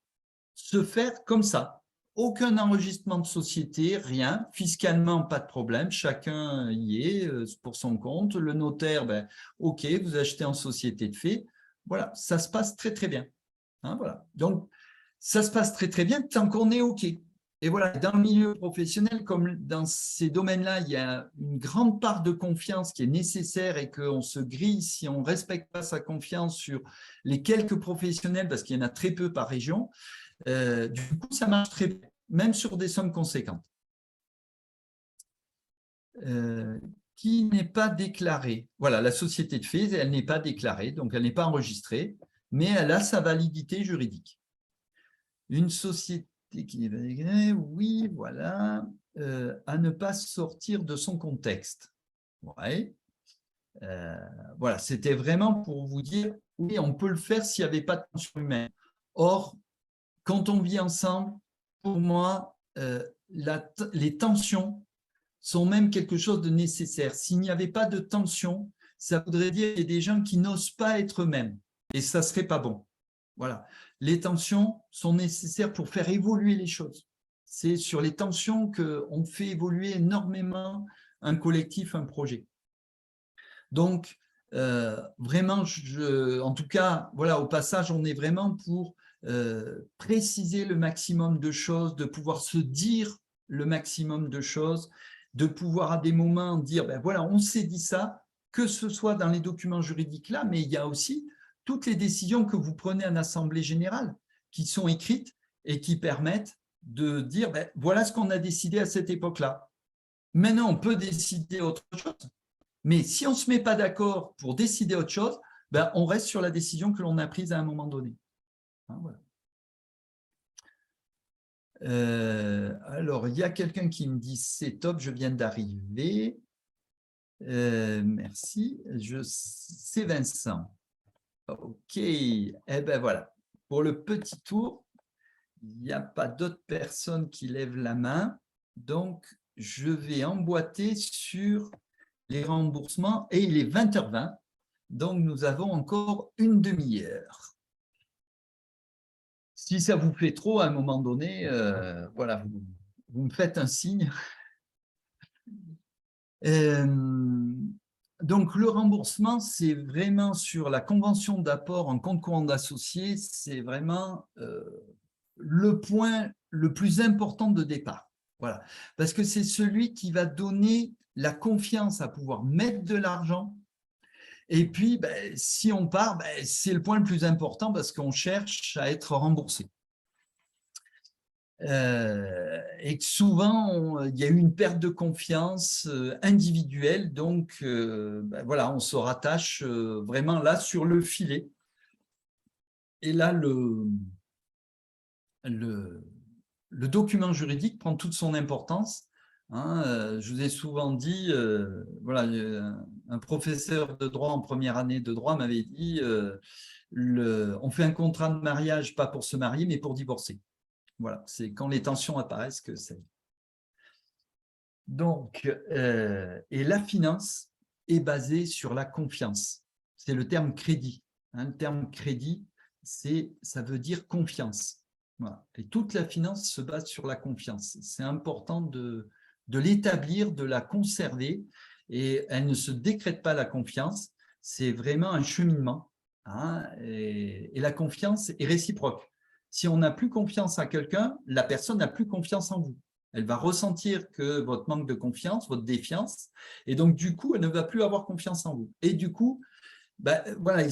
A: se faire comme ça. Aucun enregistrement de société, rien. Fiscalement, pas de problème. Chacun y est pour son compte. Le notaire, ben, OK, vous achetez en société de fait. Voilà, ça se passe très, très bien. Hein, voilà. Donc, ça se passe très, très bien tant qu'on est OK. Et voilà, dans le milieu professionnel, comme dans ces domaines-là, il y a une grande part de confiance qui est nécessaire et qu'on se grille si on ne respecte pas sa confiance sur les quelques professionnels, parce qu'il y en a très peu par région. Du coup, ça marche très bien, même sur des sommes conséquentes. Qui n'est pas déclarée. Voilà, la société de fait, elle n'est pas déclarée, donc elle n'est pas enregistrée, mais elle a sa validité juridique. Une société qui est déclarée, oui, voilà, à ne pas sortir de son contexte. Ouais. Voilà, c'était vraiment pour vous dire, oui, on peut le faire s'il n'y avait pas de tension humaine. Or, quand on vit ensemble, pour moi, les tensions sont même quelque chose de nécessaire. S'il n'y avait pas de tension, ça voudrait dire qu'il y a des gens qui n'osent pas être eux-mêmes. Et ça ne serait pas bon. Voilà. Les tensions sont nécessaires pour faire évoluer les choses. C'est sur les tensions qu'on fait évoluer énormément un collectif, un projet. Donc, vraiment, en tout cas, voilà, au passage, on est vraiment pour préciser le maximum de choses, de pouvoir se dire le maximum de choses, de pouvoir à des moments dire, ben voilà, on s'est dit ça, que ce soit dans les documents juridiques là, mais il y a aussi toutes les décisions que vous prenez en assemblée générale, qui sont écrites et qui permettent de dire, ben, voilà ce qu'on a décidé à cette époque-là. Maintenant, on peut décider autre chose. Mais si on ne se met pas d'accord pour décider autre chose, ben, on reste sur la décision que l'on a prise à un moment donné. Hein, voilà. Alors, il y a quelqu'un qui me dit « c'est top, je viens d'arriver ». Merci. C'est Vincent. OK. Eh bien, voilà. Pour le petit tour, il n'y a pas d'autres personnes qui lèvent la main. Donc, je vais emboîter sur les remboursements et il est 20h20. Donc, nous avons encore une demi-heure. Si ça vous fait trop à un moment donné, voilà, vous me faites un signe. Donc, le remboursement, c'est vraiment sur la convention d'apport en compte courant d'associé, c'est vraiment le point le plus important de départ. Voilà. Parce que c'est celui qui va donner la confiance à pouvoir mettre de l'argent. Et puis, ben, si on part, ben, c'est le point le plus important parce qu'on cherche à être remboursé. Et que souvent, il y a eu une perte de confiance individuelle, donc ben voilà, on se rattache vraiment là sur le filet. Et là, le document juridique prend toute son importance. Hein, je vous ai souvent dit, voilà, un professeur de droit en première année de droit m'avait dit on fait un contrat de mariage pas pour se marier, mais pour divorcer. Voilà, c'est quand les tensions apparaissent que c'est. Donc, et la finance est basée sur la confiance. C'est le terme crédit. Hein, le terme crédit, ça veut dire confiance. Voilà. Et toute la finance se base sur la confiance. C'est important de l'établir, de la conserver. Et elle ne se décrète pas, la confiance. C'est vraiment un cheminement. Hein, et la confiance est réciproque. Si on n'a plus confiance à quelqu'un, la personne n'a plus confiance en vous. Elle va ressentir que votre manque de confiance, votre défiance, et donc du coup, elle ne va plus avoir confiance en vous. Et du coup, ben, voilà,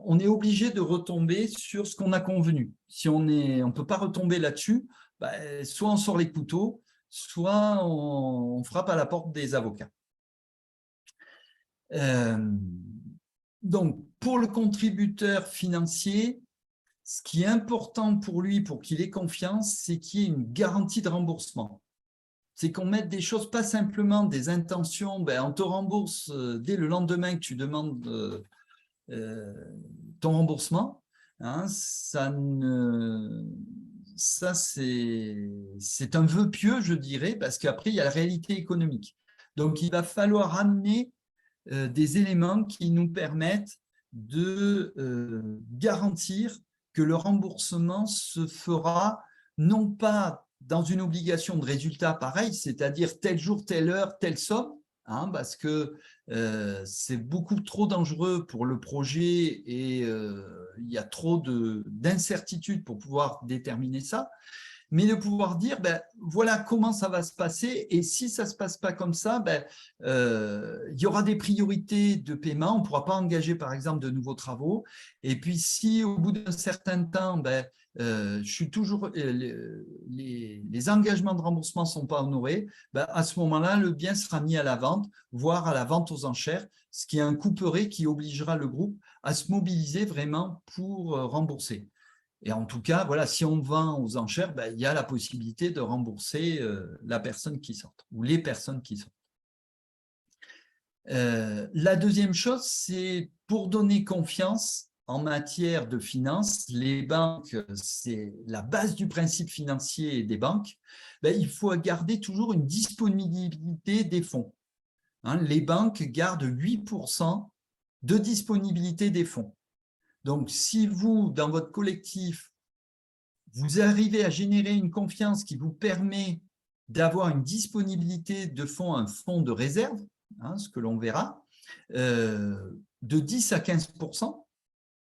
A: on est obligé de retomber sur ce qu'on a convenu. Si on ne peut pas retomber là-dessus, ben, soit on sort les couteaux, soit on frappe à la porte des avocats. Donc, pour le contributeur financier, ce qui est important pour lui, pour qu'il ait confiance, c'est qu'il y ait une garantie de remboursement. C'est qu'on mette des choses, pas simplement des intentions, ben, on te rembourse dès le lendemain que tu demandes ton remboursement. Hein, ça, c'est un vœu pieux, je dirais, parce qu'après, il y a la réalité économique. Donc, il va falloir amener des éléments qui nous permettent de garantir que le remboursement se fera non pas dans une obligation de résultat pareil, c'est-à-dire tel jour, telle heure, telle somme, hein, parce que c'est beaucoup trop dangereux pour le projet et il y a trop d'incertitudes pour pouvoir déterminer ça, mais de pouvoir dire, ben, voilà comment ça va se passer, et si ça ne se passe pas comme ça, ben, il y aura des priorités de paiement, on ne pourra pas engager par exemple de nouveaux travaux, et puis si au bout d'un certain temps, ben, je suis toujours, les engagements de remboursement ne sont pas honorés, ben, à ce moment-là, le bien sera mis à la vente, voire à la vente aux enchères, ce qui est un couperet qui obligera le groupe à se mobiliser vraiment pour rembourser. Et en tout cas, voilà, si on vend aux enchères, ben, il y a la possibilité de rembourser la personne qui sort ou les personnes qui sortent. La deuxième chose, c'est pour donner confiance en matière de finances, les banques, c'est la base du principe financier des banques, ben, il faut garder toujours une disponibilité des fonds. Hein, les banques gardent 8% de disponibilité des fonds. Donc, si vous, dans votre collectif, vous arrivez à générer une confiance qui vous permet d'avoir une disponibilité de fonds, un fonds de réserve, hein, ce que l'on verra, de 10 à 15%,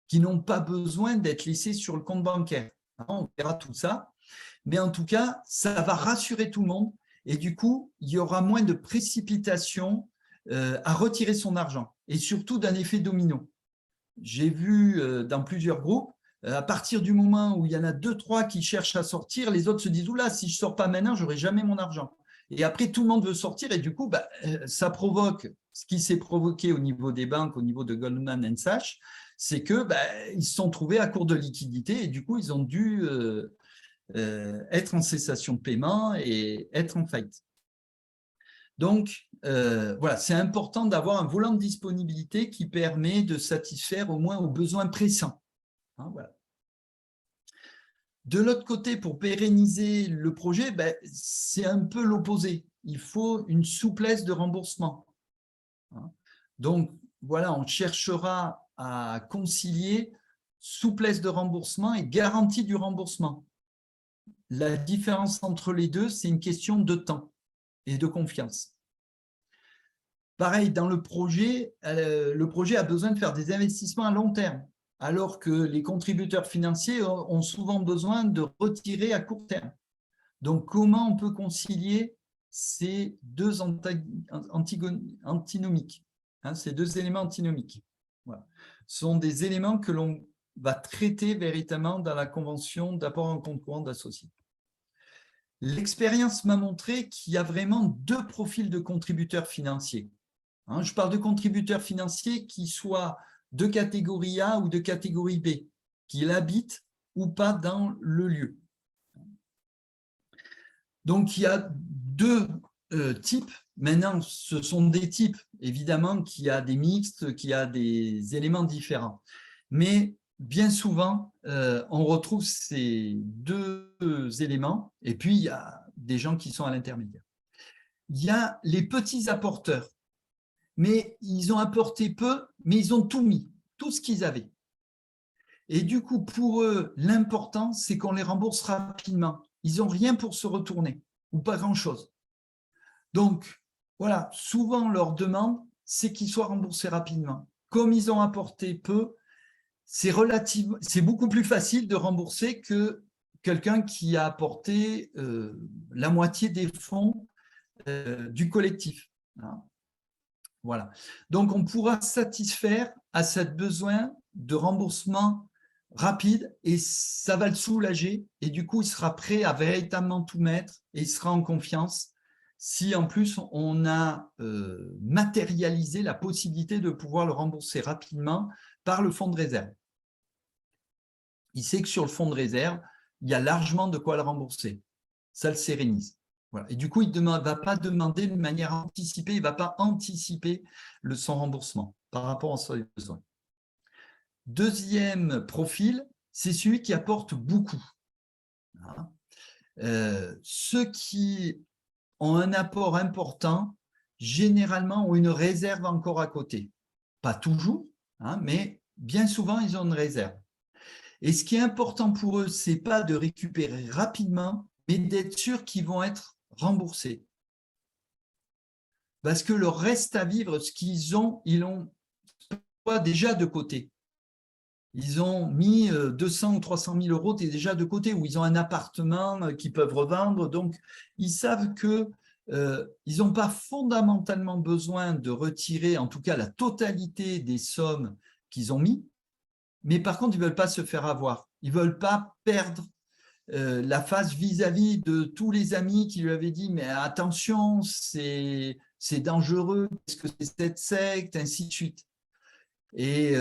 A: qui n'ont pas besoin d'être laissés sur le compte bancaire. Hein, on verra tout ça. Mais en tout cas, ça va rassurer tout le monde et du coup, il y aura moins de précipitation à retirer son argent et surtout d'un effet domino. J'ai vu dans plusieurs groupes, à partir du moment où il y en a 2-3 qui cherchent à sortir, les autres se disent « Oula, si je ne sors pas maintenant, je n'aurai jamais mon argent ». Et après, tout le monde veut sortir et du coup, bah, ça provoque ce qui s'est provoqué au niveau des banques, au niveau de Goldman Sachs, c'est qu'ils se sont trouvés à court de liquidité et du coup, ils ont dû être en cessation de paiement et être en faillite. Donc, voilà, c'est important d'avoir un volant de disponibilité qui permet de satisfaire au moins aux besoins pressants. Hein, voilà. De l'autre côté, pour pérenniser le projet, ben, c'est un peu l'opposé. Il faut une souplesse de remboursement. Hein. Donc, voilà, on cherchera à concilier souplesse de remboursement et garantie du remboursement. La différence entre les deux, c'est une question de temps et de confiance. Pareil, dans le projet a besoin de faire des investissements à long terme, alors que les contributeurs financiers ont souvent besoin de retirer à court terme. Donc, comment on peut concilier ces deux antinomiques, hein, ces deux éléments antinomiques? Voilà. Ce sont des éléments que l'on va traiter véritablement dans la convention d'apport en compte courant d'associés. L'expérience m'a montré qu'il y a vraiment deux profils de contributeurs financiers. Hein, je parle de contributeurs financiers qui soient de catégorie A ou de catégorie B, qui habitent ou pas dans le lieu. Donc, il y a deux types. Maintenant, ce sont des types, évidemment, qu'il y a des mixtes, qu'il y a des éléments différents. Mais bien souvent, on retrouve ces deux éléments, et puis il y a des gens qui sont à l'intermédiaire. Il y a les petits apporteurs, mais ils ont apporté peu, mais ils ont tout mis, tout ce qu'ils avaient. Et du coup, pour eux, l'important, c'est qu'on les rembourse rapidement. Ils n'ont rien pour se retourner, ou pas grand-chose. Donc, voilà, souvent leur demande, c'est qu'ils soient remboursés rapidement. Comme ils ont apporté peu, c'est beaucoup plus facile de rembourser que quelqu'un qui a apporté la moitié des fonds du collectif. Hein. Voilà. Donc, on pourra satisfaire à ce besoin de remboursement rapide, et ça va le soulager, et du coup, il sera prêt à véritablement tout mettre, et il sera en confiance si en plus on a matérialisé la possibilité de pouvoir le rembourser rapidement par le fonds de réserve. Il sait que sur le fonds de réserve, il y a largement de quoi le rembourser. Ça le sérénise. Voilà. Et du coup, il ne va pas demander de manière anticipée, il ne va pas anticiper son remboursement par rapport à ses besoins. Deuxième profil, c'est celui qui apporte beaucoup. Ceux qui ont un apport important, généralement ont une réserve encore à côté. Pas toujours, mais bien souvent, ils ont une réserve. Et ce qui est important pour eux, ce n'est pas de récupérer rapidement, mais d'être sûr qu'ils vont être remboursés. Parce que leur reste à vivre, ce qu'ils ont, ils l'ont déjà de côté. Ils ont mis 200 ou 300 000 euros déjà de côté, ou ils ont un appartement qu'ils peuvent revendre. Donc, ils savent qu'ils n'ont pas fondamentalement besoin de retirer, en tout cas, la totalité des sommes qu'ils ont mis. Mais par contre, ils ne veulent pas se faire avoir. Ils ne veulent pas perdre la face vis-à-vis de tous les amis qui lui avaient dit « mais attention, c'est dangereux, qu'est-ce que c'est cette secte ?» ainsi de suite. Et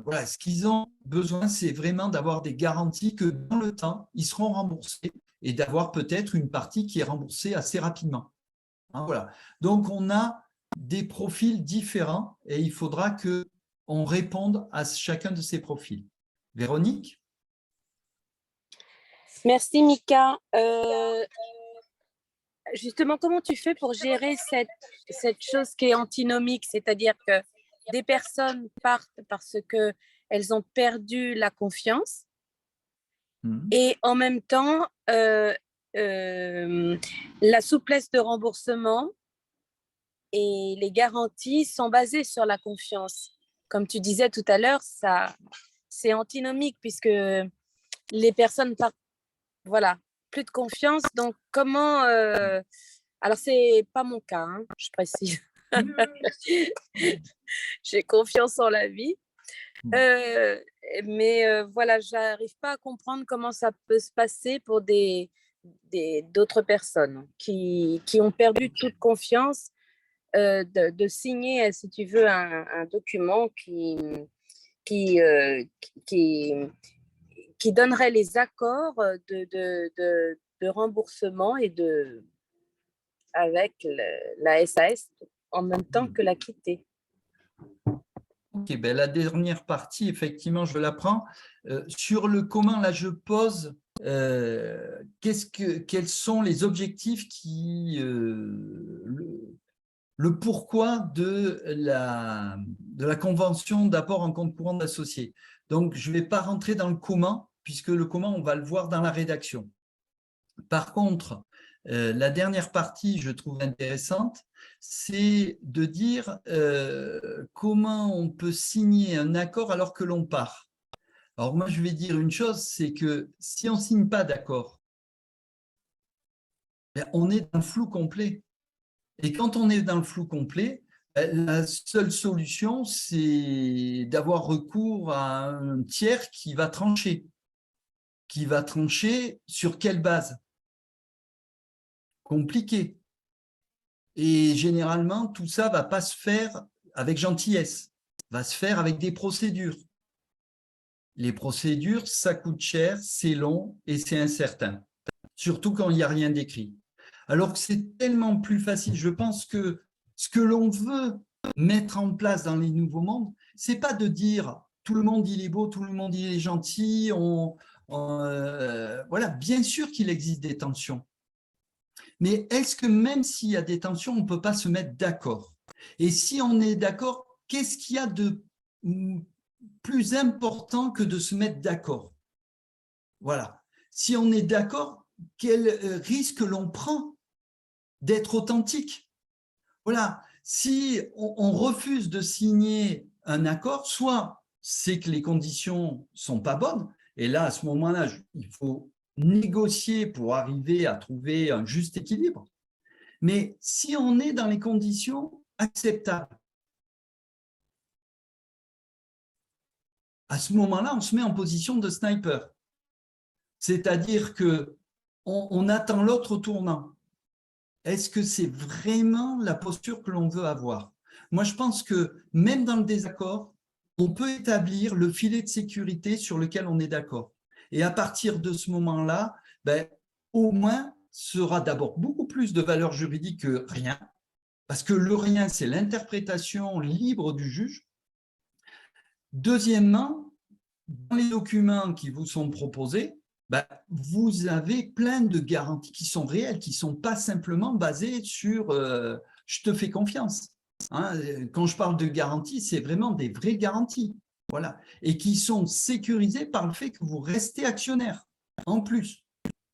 A: voilà, ce qu'ils ont besoin, c'est vraiment d'avoir des garanties que dans le temps, ils seront remboursés et d'avoir peut-être une partie qui est remboursée assez rapidement. Voilà. Donc, on a des profils différents et il faudra qu'on réponde à chacun de ces profils. Véronique ?
C: Merci, Mika. Justement, comment tu fais pour gérer cette chose qui est antinomique, c'est-à-dire que des personnes partent parce qu'elles ont perdu la confiance et en même temps, la souplesse de remboursement et les garanties sont basées sur la confiance. Comme tu disais tout à l'heure, c'est antinomique puisque les personnes partent, voilà, plus de confiance. Donc, comment… alors, ce n'est pas mon cas, je précise. J'ai confiance en la vie. Mais voilà, je n'arrive pas à comprendre comment ça peut se passer pour d'autres personnes qui ont perdu toute confiance de signer, si tu veux, un document qui donnerait les accords de remboursement avec la SAS en même temps que la quitter.
A: Ok, ben la dernière partie, effectivement, je la prends. Sur le comment, là, je pose quels sont les objectifs le pourquoi de la convention d'apport en compte courant d'associés. Donc, je ne vais pas rentrer dans le comment, puisque le comment, on va le voir dans la rédaction. Par contre, la dernière partie, je trouve intéressante, c'est de dire comment on peut signer un accord alors que l'on part. Alors moi, je vais dire une chose, c'est que si on ne signe pas d'accord, on est dans le flou complet. Et quand on est dans le flou complet, la seule solution, c'est d'avoir recours à un tiers qui va trancher. Qui va trancher sur quelle base ? Compliqué. Et généralement, tout ça ne va pas se faire avec gentillesse, va se faire avec des procédures. Les procédures, ça coûte cher, c'est long et c'est incertain, surtout quand il n'y a rien d'écrit. Alors que c'est tellement plus facile. Je pense que ce que l'on veut mettre en place dans les nouveaux mondes, ce n'est pas de dire tout le monde il est beau, tout le monde il est gentil. Voilà, bien sûr qu'il existe des tensions. Mais est-ce que même s'il y a des tensions, on ne peut pas se mettre d'accord? Et si on est d'accord, qu'est-ce qu'il y a de plus important que de se mettre d'accord? Voilà. Si on est d'accord, quel risque l'on prend d'être authentique? Voilà. Si on refuse de signer un accord, soit c'est que les conditions ne sont pas bonnes, et là, à ce moment-là, il faut négocier pour arriver à trouver un juste équilibre. Mais si on est dans les conditions acceptables, à ce moment-là, on se met en position de sniper. C'est-à-dire qu'on attend l'autre tournant. Est-ce que c'est vraiment la posture que l'on veut avoir? Moi, je pense que même dans le désaccord, on peut établir le filet de sécurité sur lequel on est d'accord. Et à partir de ce moment-là, au moins, sera d'abord beaucoup plus de valeur juridique que rien, parce que le rien, c'est l'interprétation libre du juge. Deuxièmement, dans les documents qui vous sont proposés, vous avez plein de garanties qui sont réelles, qui ne sont pas simplement basées sur je te fais confiance. Hein, quand je parle de garanties, c'est vraiment des vraies garanties. Voilà. Et qui sont sécurisées par le fait que vous restez actionnaire, en plus.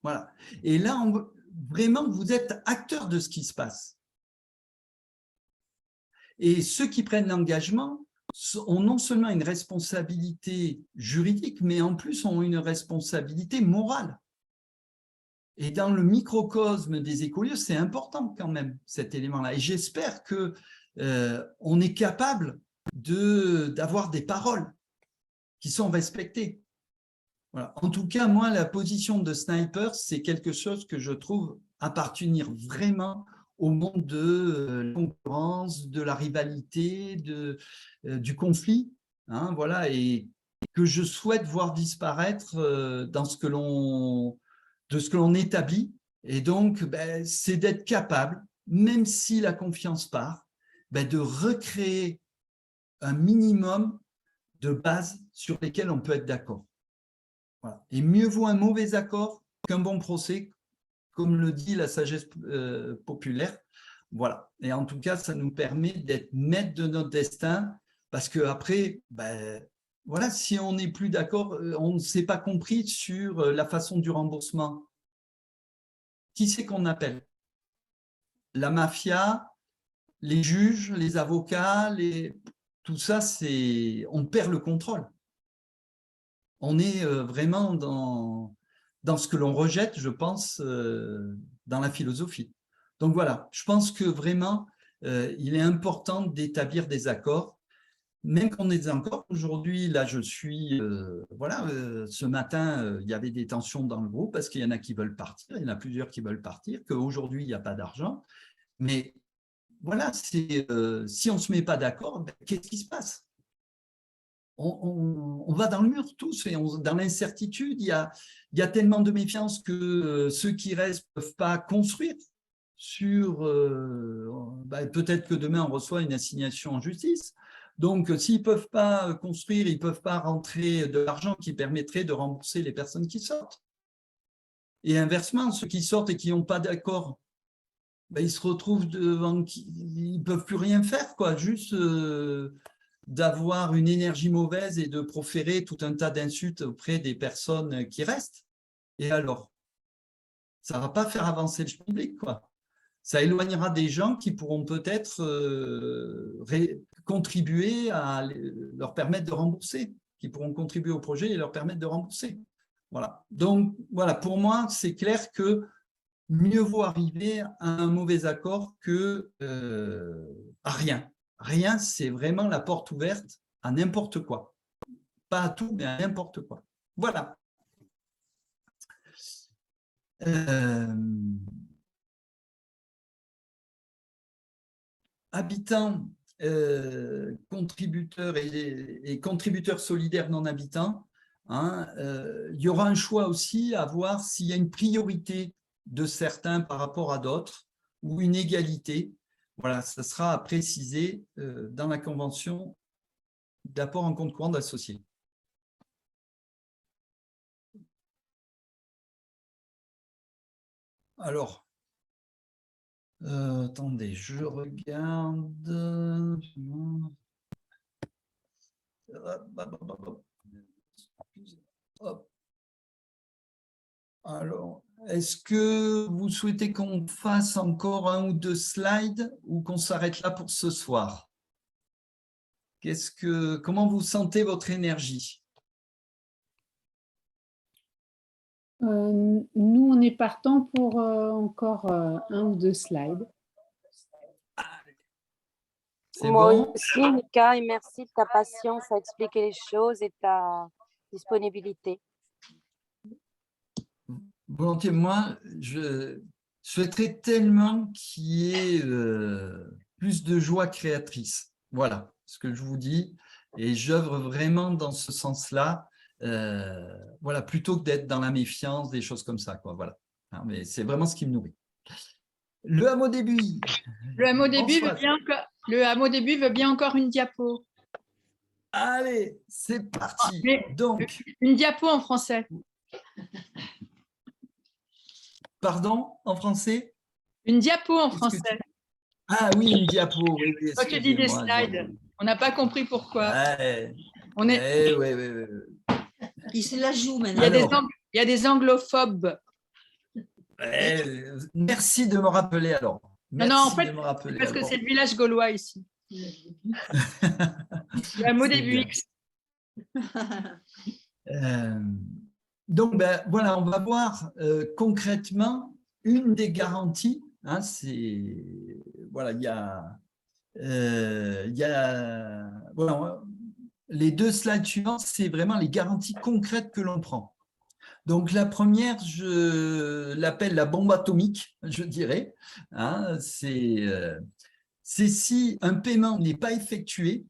A: Voilà. Et là, vraiment, vous êtes acteur de ce qui se passe. Et ceux qui prennent l'engagement ont non seulement une responsabilité juridique, mais en plus ont une responsabilité morale. Et dans le microcosme des écolieux, c'est important quand même, cet élément-là. Et j'espère qu'on est capable d'avoir des paroles qui sont respectées. Voilà. En tout cas, moi, la position de sniper, c'est quelque chose que je trouve appartenir vraiment au monde de la concurrence, de la rivalité, du conflit, hein, voilà, et que je souhaite voir disparaître de ce que l'on établit. Et donc, c'est d'être capable, même si la confiance part, de recréer un minimum de bases sur lesquelles on peut être d'accord. Voilà. Et mieux vaut un mauvais accord qu'un bon procès, comme le dit la sagesse populaire. Voilà. Et en tout cas, ça nous permet d'être maîtres de notre destin, parce qu'après, voilà, si on n'est plus d'accord, on ne s'est pas compris sur la façon du remboursement. Qui c'est qu'on appelle? La mafia, les juges, les avocats, tout ça, on perd le contrôle. On est vraiment dans ce que l'on rejette, je pense, dans la philosophie. Donc voilà, je pense que vraiment, il est important d'établir des accords, même qu'on ait des accords. Aujourd'hui, là, je suis, voilà, ce matin, il y avait des tensions dans le groupe parce qu'il y en a qui veulent partir, il y en a plusieurs qui veulent partir, qu'aujourd'hui, il n'y a pas d'argent. Mais voilà, si on ne se met pas d'accord, qu'est-ce qui se passe? On va dans le mur tous, et dans l'incertitude, il y a tellement de méfiance que ceux qui restent ne peuvent pas construire sur… peut-être que demain, on reçoit une assignation en justice. Donc, s'ils ne peuvent pas construire, ils ne peuvent pas rentrer de l'argent qui permettrait de rembourser les personnes qui sortent. Et inversement, ceux qui sortent et qui n'ont pas d'accord, ils se retrouvent devant… Ils ne peuvent plus rien faire, quoi, juste… d'avoir une énergie mauvaise et de proférer tout un tas d'insultes auprès des personnes qui restent. Et alors, ça ne va pas faire avancer le public, quoi. Ça éloignera des gens qui pourront peut-être contribuer à leur permettre de rembourser, qui pourront contribuer au projet et leur permettre de rembourser. Voilà. Donc, voilà, pour moi, c'est clair que mieux vaut arriver à un mauvais accord que à rien. Rien, c'est vraiment la porte ouverte à n'importe quoi. Pas à tout, mais à n'importe quoi. Voilà. Habitants, contributeurs et contributeurs solidaires non habitants, hein, il y aura un choix aussi à voir s'il y a une priorité de certains par rapport à d'autres ou une égalité. Voilà, ça sera à préciser dans la convention d'apport en compte courant d'associés. Alors, attendez, je regarde. Hop. Alors, est-ce que vous souhaitez qu'on fasse encore un ou deux slides ou qu'on s'arrête là pour ce soir? Comment vous sentez votre énergie?
D: Nous, on est partant pour encore un ou deux slides.
A: C'est
C: Moi
A: bon?
C: aussi, Mika, et merci de ta patience à expliquer les choses et ta disponibilité.
A: Volontiers, moi, je souhaiterais tellement qu'il y ait plus de joie créatrice. Voilà ce que je vous dis. Et j'œuvre vraiment dans ce sens-là. Voilà, plutôt que d'être dans la méfiance, des choses comme ça, quoi. Voilà. Hein, mais c'est vraiment ce qui me nourrit. Le hameau début.
D: Le hameau début
A: Françoise.
D: le hameau début veut bien encore une diapo.
A: Allez, c'est parti.
D: Mais
A: Donc,
D: une diapo en français.
A: pardon, en français?
D: Une diapo en
A: Qu'est-ce que
D: français.
A: Ah oui, une diapo. Oui, oui,
D: Toi, tu dis des
A: excusez-moi.
D: slides. On n'a pas compris pourquoi.
A: Ouais,
D: On est...
A: ouais.
E: Il se la joue
D: il,
E: maintenant.
D: y a des
A: Alors.
D: il y a des anglophobes.
A: Merci de me rappeler alors. Merci
D: Non, en fait,
A: de me rappeler.
D: parce que
A: alors.
D: c'est le village gaulois ici. Le hameau
A: C'est
D: début
A: bien.
D: X.
A: Donc, ben, voilà, on va voir concrètement une des garanties. Hein, c'est voilà, il y a voilà, les deux slides suivants, c'est vraiment les garanties concrètes que l'on prend. Donc, la première, je l'appelle la bombe atomique, je dirais. Hein, c'est si un paiement n'est pas effectué.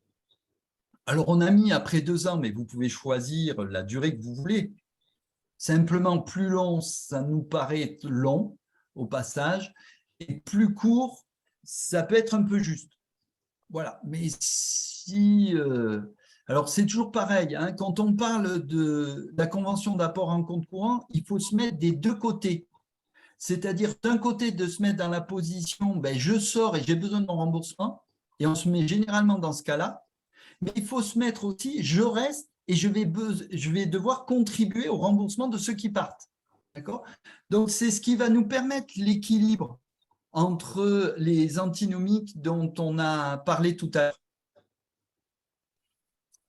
A: Alors, on a mis après 2 ans, mais vous pouvez choisir la durée que vous voulez. Simplement, plus long, ça nous paraît long au passage, et plus court, ça peut être un peu juste. Voilà, mais si... alors, c'est toujours pareil, hein, quand on parle de la convention d'apport en compte courant, il faut se mettre des deux côtés. C'est-à-dire, d'un côté, de se mettre dans la position, ben, je sors et j'ai besoin de mon remboursement, et on se met généralement dans ce cas-là, mais il faut se mettre aussi, je reste et je vais devoir contribuer au remboursement de ceux qui partent. D'accord ? Donc, c'est ce qui va nous permettre l'équilibre entre les antinomiques dont on a parlé tout à l'heure.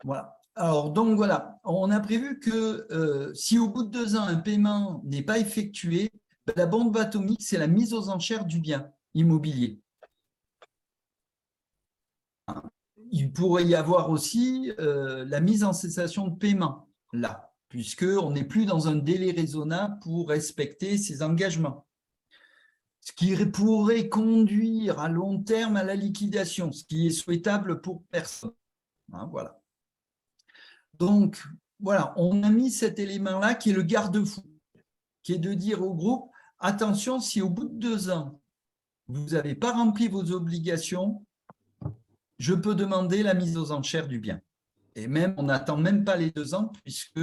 A: Voilà. Alors, donc voilà, on a prévu que si au bout de 2 ans, un paiement n'est pas effectué, la bombe atomique, c'est la mise aux enchères du bien immobilier. Il pourrait y avoir aussi la mise en cessation de paiement, là, puisqu'on n'est plus dans un délai raisonnable pour respecter ses engagements. Ce qui pourrait conduire à long terme à la liquidation, ce qui est souhaitable pour personne. Hein, voilà. Donc, voilà, on a mis cet élément-là qui est le garde-fou, qui est de dire au groupe, attention, si au bout de 2 ans, vous n'avez pas rempli vos obligations, je peux demander la mise aux enchères du bien. Et même, on n'attend même pas les 2 ans, puisque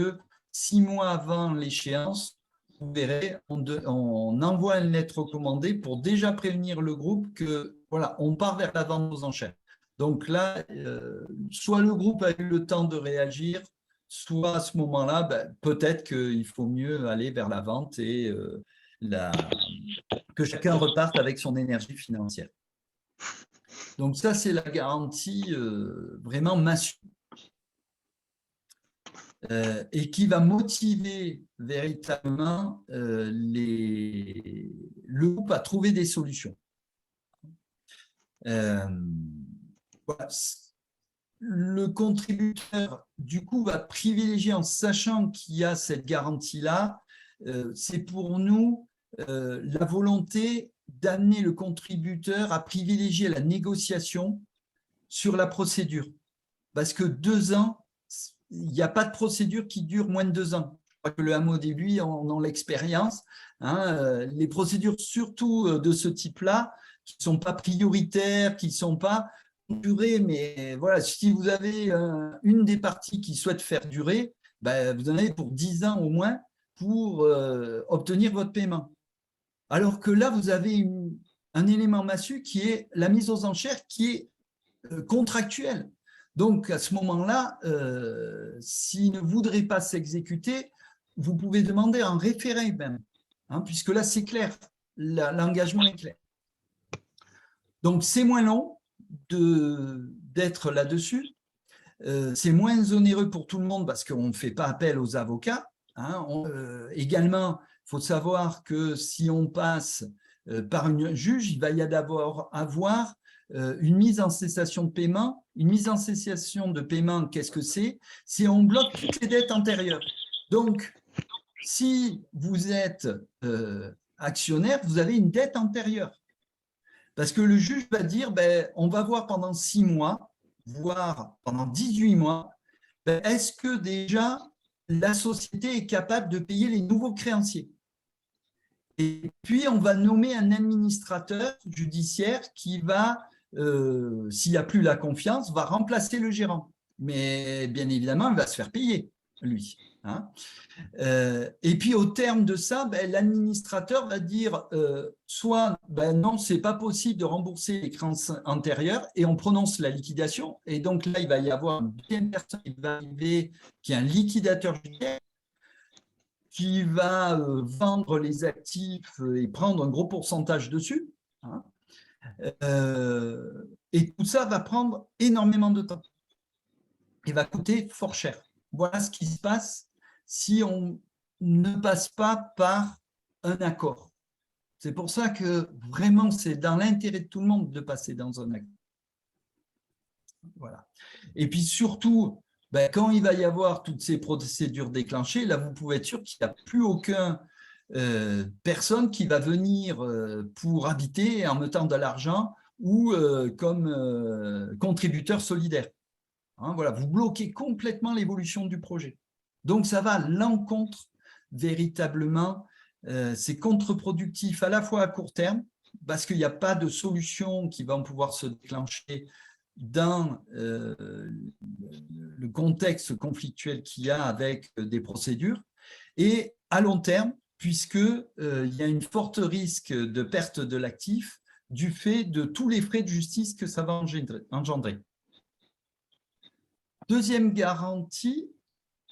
A: 6 mois avant l'échéance, vous verrez, on envoie une lettre recommandée pour déjà prévenir le groupe que voilà, on part vers la vente aux enchères. Donc là, soit le groupe a eu le temps de réagir, soit à ce moment-là, ben, peut-être qu'il faut mieux aller vers la vente et que chacun reparte avec son énergie financière. Donc ça, c'est la garantie vraiment massive. Et qui va motiver véritablement le groupe à trouver des solutions. Voilà. Le contributeur, du coup, va privilégier, en sachant qu'il y a cette garantie-là, c'est pour nous la volonté d'amener le contributeur à privilégier la négociation sur la procédure. Parce que 2 ans, il n'y a pas de procédure qui dure moins de 2 ans. Je crois que le hameau début en a l'expérience. Hein, les procédures, surtout de ce type-là, qui ne sont pas prioritaires, qui ne sont pas durées, mais voilà, si vous avez une des parties qui souhaite faire durer, ben, vous en avez pour 10 ans au moins pour obtenir votre paiement. Alors que là, vous avez un élément massue qui est la mise aux enchères qui est contractuelle. Donc, à ce moment-là, s'il ne voudrait pas s'exécuter, vous pouvez demander un référé même, hein, puisque là, c'est clair, l'engagement est clair. Donc, c'est moins long d'être là-dessus. C'est moins onéreux pour tout le monde parce qu'on ne fait pas appel aux avocats. Hein. Également, il faut savoir que si on passe par un juge, il va y avoir une mise en cessation de paiement. Une mise en cessation de paiement, qu'est-ce que c'est? C'est on bloque toutes les dettes antérieures. Donc, si vous êtes actionnaire, vous avez une dette antérieure. Parce que le juge va dire, on va voir pendant 6 mois, voire pendant 18 mois, est-ce que déjà la société est capable de payer les nouveaux créanciers? Et puis, on va nommer un administrateur judiciaire qui va, s'il n'y a plus la confiance, va remplacer le gérant. Mais bien évidemment, il va se faire payer, lui. Hein. Et puis, au terme de ça, l'administrateur va dire soit non, ce n'est pas possible de rembourser les créances antérieures et on prononce la liquidation. Et donc là, il va y avoir une deuxième personne qui va arriver, qui est un liquidateur judiciaire, qui va vendre les actifs et prendre un gros pourcentage dessus. Hein. Et tout ça va prendre énormément de temps et va coûter fort cher. Voilà ce qui se passe si on ne passe pas par un accord. C'est pour ça que vraiment, c'est dans l'intérêt de tout le monde de passer dans un accord. Voilà. Et puis surtout, quand il va y avoir toutes ces procédures déclenchées, là, vous pouvez être sûr qu'il n'y a plus aucun personne qui va venir pour habiter en mettant de l'argent ou comme contributeur solidaire. Hein, voilà, vous bloquez complètement l'évolution du projet. Donc, ça va à l'encontre véritablement, c'est contre-productif à la fois à court terme, parce qu'il n'y a pas de solution qui va pouvoir se déclencher dans le contexte conflictuel qu'il y a avec des procédures, et à long terme, puisqu'il y a une forte risque de perte de l'actif du fait de tous les frais de justice que ça va engendrer. Deuxième garantie,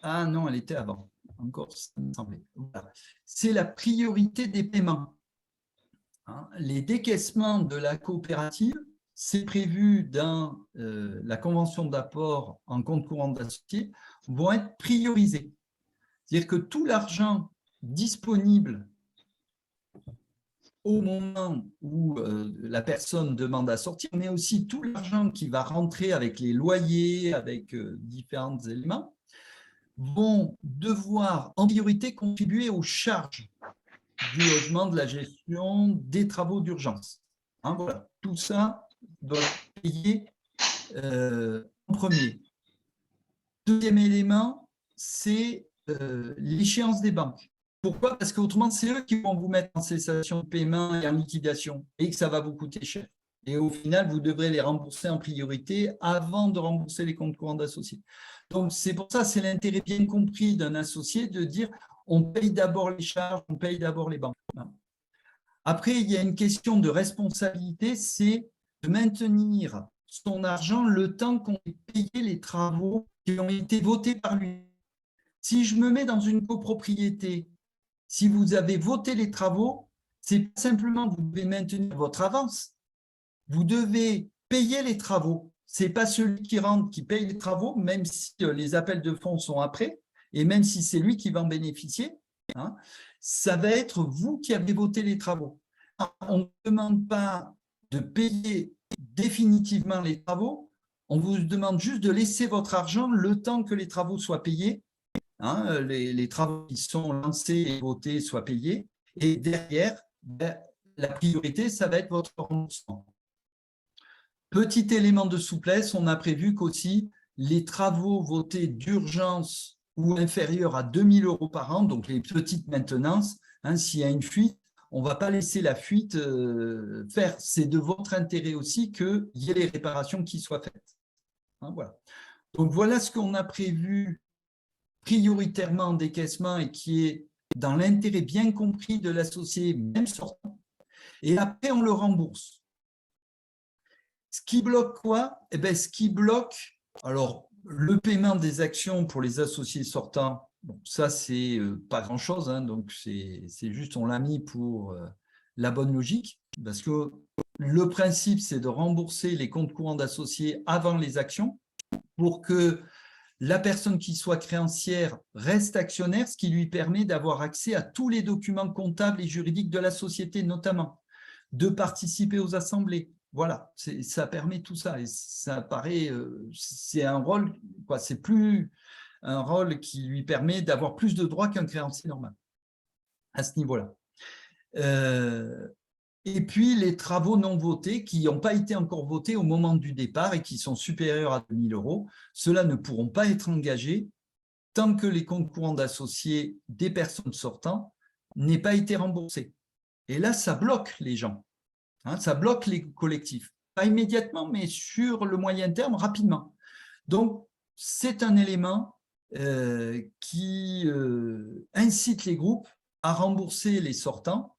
A: ah non, elle était avant, encore, ça me semblait. Voilà. C'est la priorité des paiements. Hein, les décaissements de la coopérative, c'est prévu dans la convention d'apport en compte courant d'associés, vont être priorisés. C'est-à-dire que tout l'argent disponible au moment où la personne demande à sortir, mais aussi tout l'argent qui va rentrer avec les loyers, avec différents éléments, vont devoir en priorité contribuer aux charges du logement, de la gestion, des travaux d'urgence. Hein, voilà, tout ça doit être payé en premier. Deuxième élément, c'est l'échéance des banques. Pourquoi? Parce qu'autrement, c'est eux qui vont vous mettre en cessation de paiement et en liquidation et que ça va vous coûter cher. Et au final, vous devrez les rembourser en priorité avant de rembourser les comptes courants d'associés. Donc, c'est pour ça, c'est l'intérêt bien compris d'un associé de dire on paye d'abord les charges, on paye d'abord les banques. Après, il y a une question de responsabilité, c'est de maintenir son argent le temps qu'on ait payé les travaux qui ont été votés par lui. Si je me mets dans une copropriété, si vous avez voté les travaux, c'est pas simplement vous devez maintenir votre avance, vous devez payer les travaux. Ce n'est pas celui qui rentre qui paye les travaux, même si les appels de fonds sont après, et même si c'est lui qui va en bénéficier, hein, ça va être vous qui avez voté les travaux. On ne demande pas de payer définitivement les travaux, on vous demande juste de laisser votre argent le temps que les travaux soient payés, hein, les travaux qui sont lancés et votés soient payés, et derrière, la priorité, ça va être votre remboursement. Petit élément de souplesse, on a prévu qu'aussi les travaux votés d'urgence ou inférieurs à 2 000 € par an, donc les petites maintenances, hein, s'il y a une fuite, on ne va pas laisser la fuite faire. C'est de votre intérêt aussi qu'il y ait les réparations qui soient faites. Hein, voilà. Donc voilà ce qu'on a prévu prioritairement en décaissement et qui est dans l'intérêt bien compris de l'associé, même sortant. Et après, on le rembourse. Ce qui bloque quoi? Eh bien, ce qui bloque, alors, le paiement des actions pour les associés sortants, bon, ça, c'est pas grand-chose, hein, donc c'est juste, on l'a mis pour la bonne logique, parce que le principe, c'est de rembourser les comptes courants d'associés avant les actions pour que la personne qui soit créancière reste actionnaire, ce qui lui permet d'avoir accès à tous les documents comptables et juridiques de la société, notamment de participer aux assemblées, Voilà, ça permet tout ça. Et ça paraît, c'est un rôle, quoi, c'est plus un rôle qui lui permet d'avoir plus de droits qu'un créancier normal à ce niveau-là. Et puis, les travaux non votés qui n'ont pas été encore votés au moment du départ et qui sont supérieurs à 2 000 €, ceux-là ne pourront pas être engagés tant que les comptes courants d'associés des personnes sortantes n'aient pas été remboursés. Et là, ça bloque les gens, hein, ça bloque les collectifs. Pas immédiatement, mais sur le moyen terme, rapidement. Donc, c'est un élément qui incite les groupes à rembourser les sortants.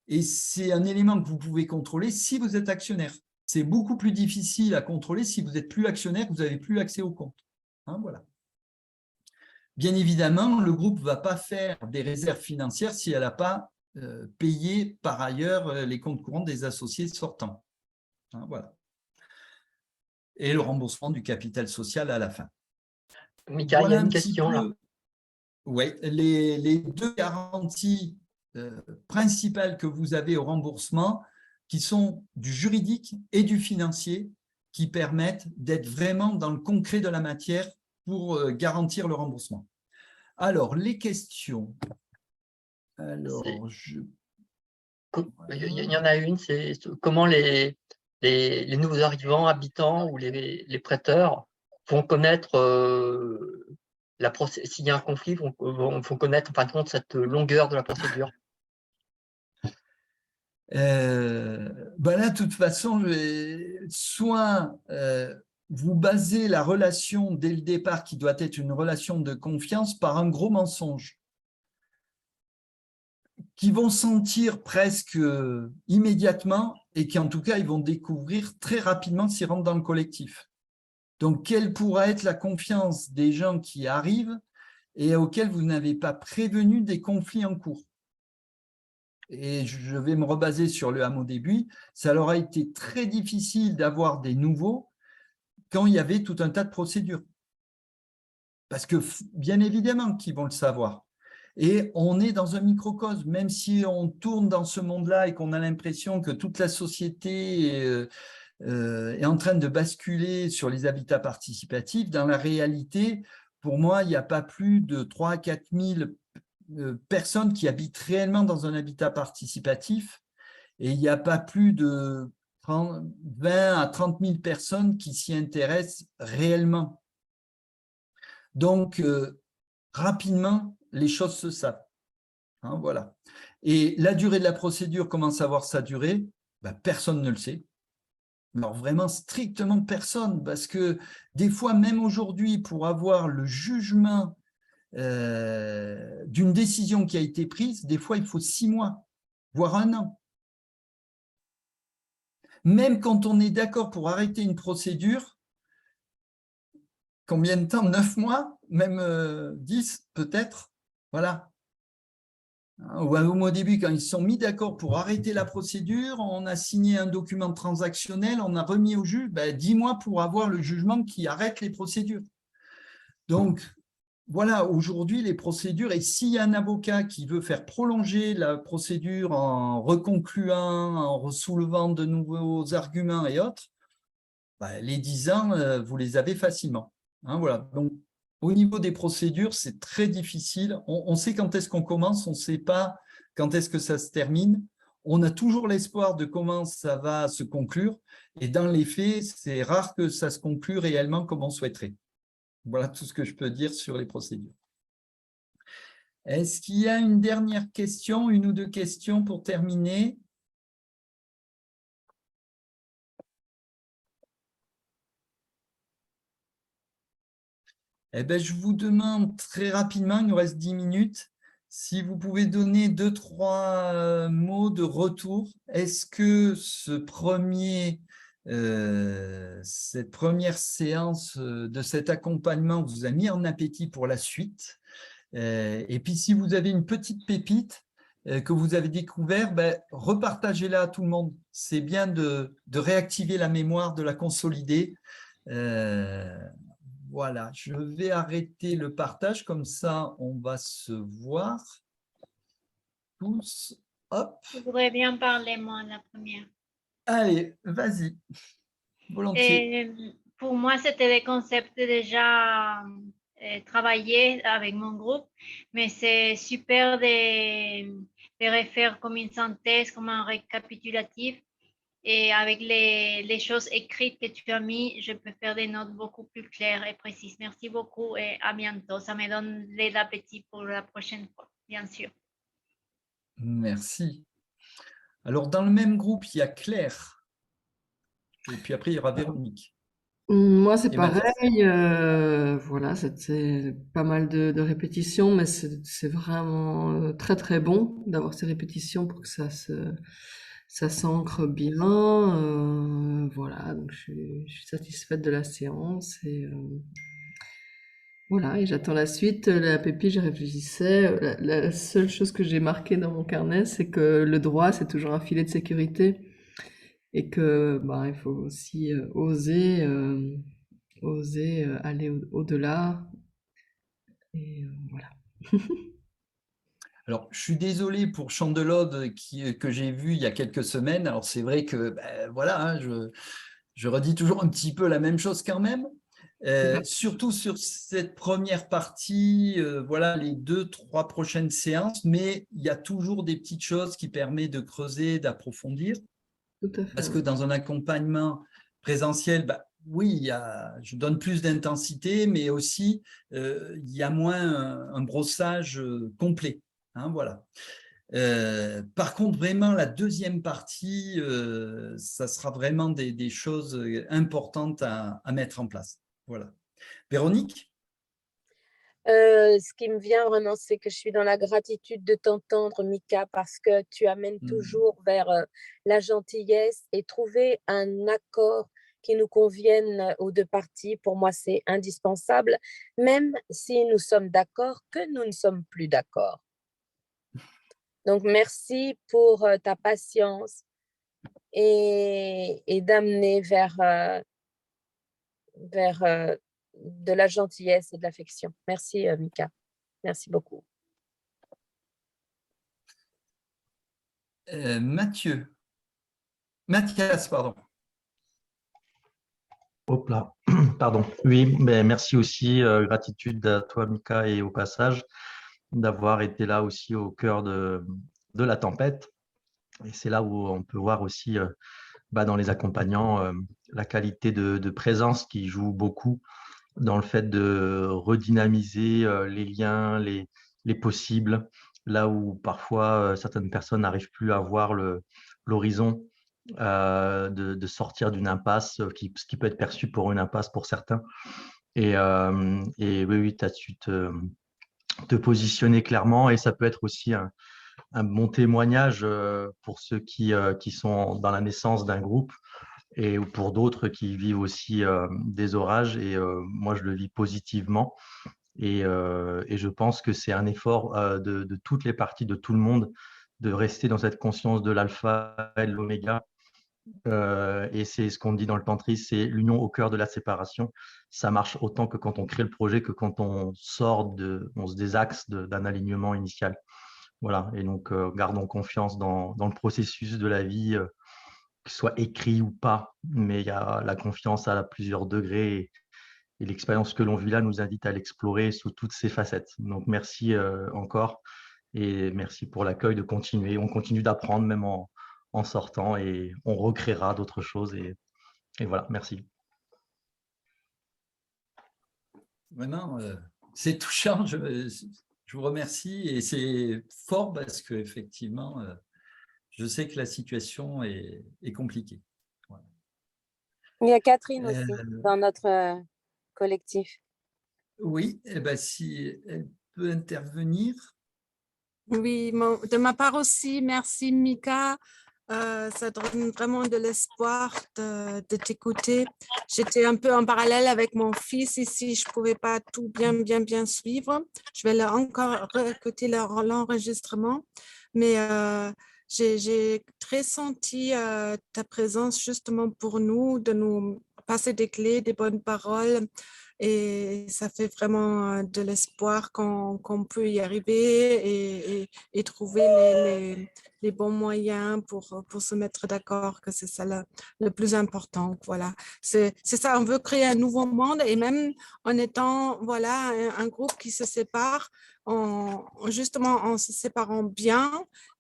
A: Et c'est un élément que vous pouvez contrôler si vous êtes actionnaire. C'est beaucoup plus difficile à contrôler si vous n'êtes plus actionnaire, que vous n'avez plus accès au compte. Hein, voilà. Bien évidemment, le groupe ne va pas faire des réserves financières si elle n'a pas payé par ailleurs les comptes courants des associés sortants. Hein, voilà. Et le remboursement du capital social à la fin.
B: Mika,
A: Voilà
B: il y a une
A: un petit
B: question là.
A: peu, ouais, les deux garanties principales que vous avez au remboursement, qui sont du juridique et du financier, qui permettent d'être vraiment dans le concret de la matière pour garantir le remboursement. Alors, les questions. Alors,
B: il y en a une, c'est comment les nouveaux arrivants, habitants ou les prêteurs vont connaître s'il y a un conflit, vont connaître en fin de compte cette longueur de la procédure.
A: Ben là, de toute façon, soit vous basez la relation dès le départ, qui doit être une relation de confiance, par un gros mensonge, qui vont sentir presque immédiatement et qui, en tout cas, ils vont découvrir très rapidement s'ils rentrent dans le collectif. Donc, quelle pourra être la confiance des gens qui arrivent et auxquels vous n'avez pas prévenu des conflits en cours? Et je vais me rebaser sur le hameau des Buis, ça leur a été très difficile d'avoir des nouveaux quand il y avait tout un tas de procédures. Parce que, bien évidemment, qu'ils vont le savoir. Et on est dans un microcosme, même si on tourne dans ce monde-là et qu'on a l'impression que toute la société est en train de basculer sur les habitats participatifs, dans la réalité, pour moi, il n'y a pas plus de 3 000 à 4 000 personnes qui habitent réellement dans un habitat participatif, et il n'y a pas plus de 20 à 30 000 personnes qui s'y intéressent réellement. Donc, rapidement, les choses se savent. Hein, voilà. Et la durée de la procédure, comment savoir sa durée? Ben, personne ne le sait. Alors vraiment strictement personne, parce que des fois, même aujourd'hui, pour avoir le jugement d'une décision qui a été prise, des fois, il faut 6 mois, voire 1 an. Même quand on est d'accord pour arrêter une procédure, combien de temps? 9 mois? Même 10 peut-être? Voilà. Au début, quand ils se sont mis d'accord pour arrêter la procédure, on a signé un document transactionnel, on a remis au juge 10 mois pour avoir le jugement qui arrête les procédures. Donc, voilà, aujourd'hui, les procédures, et s'il y a un avocat qui veut faire prolonger la procédure en reconcluant, en soulevant de nouveaux arguments et autres, les 10 ans, vous les avez facilement. Hein, voilà. Donc, au niveau des procédures, c'est très difficile. On sait quand est-ce qu'on commence, on ne sait pas quand est-ce que ça se termine. On a toujours l'espoir de comment ça va se conclure. Et dans les faits, c'est rare que ça se conclue réellement comme on souhaiterait. Voilà tout ce que je peux dire sur les procédures. Est-ce qu'il y a une dernière question, une ou deux questions pour terminer? Eh bien, je vous demande très rapidement, il nous reste 10 minutes, si vous pouvez donner 2-3 mots de retour. Est-ce que cette première séance de cet accompagnement vous a mis en appétit pour la suite? Et puis, si vous avez une petite pépite que vous avez découvert, repartagez-la à tout le monde. C'est bien de réactiver la mémoire, de la consolider. Voilà, je vais arrêter le partage, comme ça on va se voir tous. Hop.
F: Je voudrais bien parler, moi, la première.
A: Allez, vas-y, volontiers.
F: Pour moi, c'était des concepts déjà travaillés avec mon groupe, mais c'est super de refaire comme une synthèse, comme un récapitulatif. Et avec les choses écrites que tu as mis, je peux faire des notes beaucoup plus claires et précises. Merci beaucoup et à bientôt. Ça me donne de l'appétit pour la prochaine fois, bien sûr.
A: Merci. Alors, dans le même groupe, il y a Claire. Et puis après, il y aura Véronique.
G: Moi, c'est
A: Et Mathias.
G: pareil. Voilà, c'était pas mal de répétitions, mais c'est vraiment très très bon d'avoir ces répétitions pour que ça s'ancre bien. Voilà, donc je suis satisfaite de la séance et voilà, et j'attends la suite. La pépite, je réfléchissais. La seule chose que j'ai marquée dans mon carnet, c'est que le droit, c'est toujours un filet de sécurité et que bah, il faut aussi oser aller au-delà. Et voilà.
A: Alors, je suis désolé pour Chandelode que j'ai vu il y a quelques semaines. Alors, c'est vrai que, voilà, hein, je redis toujours un petit peu la même chose quand même. Surtout sur cette première partie, voilà, les 2-3 prochaines séances, mais il y a toujours des petites choses qui permettent de creuser, d'approfondir.
G: Tout à fait.
A: Parce que dans un accompagnement présentiel, oui, je donne plus d'intensité, mais aussi il y a moins un brossage complet. Hein, voilà. Par contre, vraiment, la deuxième partie, ça sera vraiment des choses importantes à mettre en place. Voilà. Véronique?
C: Ce qui me vient vraiment, c'est que je suis dans la gratitude de t'entendre, Mika, parce que tu amènes toujours vers la gentillesse et trouver un accord qui nous convienne aux deux parties. Pour moi, c'est indispensable, même si nous sommes d'accord que nous ne sommes plus d'accord. Donc, merci pour ta patience et d'amener vers de la gentillesse et de l'affection. Merci, Mika. Merci beaucoup.
A: Mathias, pardon.
H: Hop là, pardon. Oui, mais merci aussi, gratitude à toi, Mika, et au passage, d'avoir été là aussi au cœur de la tempête. Et c'est là où on peut voir aussi dans les accompagnants la qualité de présence qui joue beaucoup dans le fait de redynamiser les liens, les possibles, là où parfois certaines personnes n'arrivent plus à voir l'horizon, de sortir d'une impasse, ce qui peut être perçu pour une impasse pour certains. Et oui, tu as su te positionner clairement, et ça peut être aussi un bon témoignage pour ceux qui sont dans la naissance d'un groupe, et pour d'autres qui vivent aussi des orages. Et moi, je le vis positivement. Et je pense que c'est un effort de toutes les parties, de tout le monde, de rester dans cette conscience de l'alpha et de l'oméga. Et c'est ce qu'on dit dans le tantrisme, c'est l'union au cœur de la séparation. Ça marche autant que quand on crée le projet, que quand on on se désaxe d'un alignement initial. Voilà. Et donc, gardons confiance dans le processus de la vie, que ce soit écrit ou pas, mais il y a la confiance à plusieurs degrés, et l'expérience que l'on vit là nous invite à l'explorer sous toutes ses facettes. Donc, merci encore, et merci pour l'accueil, de continuer. On continue d'apprendre même en sortant, et on recréera d'autres choses. Et voilà, merci.
A: Maintenant, c'est touchant, je vous remercie, et c'est fort parce qu'effectivement, je sais que la situation est compliquée. Voilà.
C: Il y a Catherine aussi dans notre collectif.
A: Oui, eh ben, si elle peut intervenir.
I: Oui, de ma part aussi, merci Mika. Ça donne vraiment de l'espoir de t'écouter. J'étais un peu en parallèle avec mon fils ici, je ne pouvais pas tout bien suivre. Je vais encore écouter l'enregistrement, mais j'ai très senti ta présence justement pour nous, de nous passer des clés, des bonnes paroles, et ça fait vraiment de l'espoir qu'on peut y arriver et trouver les bons moyens pour se mettre d'accord, que c'est ça le plus important. Voilà, c'est ça, on veut créer un nouveau monde et même en étant voilà, un groupe qui se sépare, justement en se séparant bien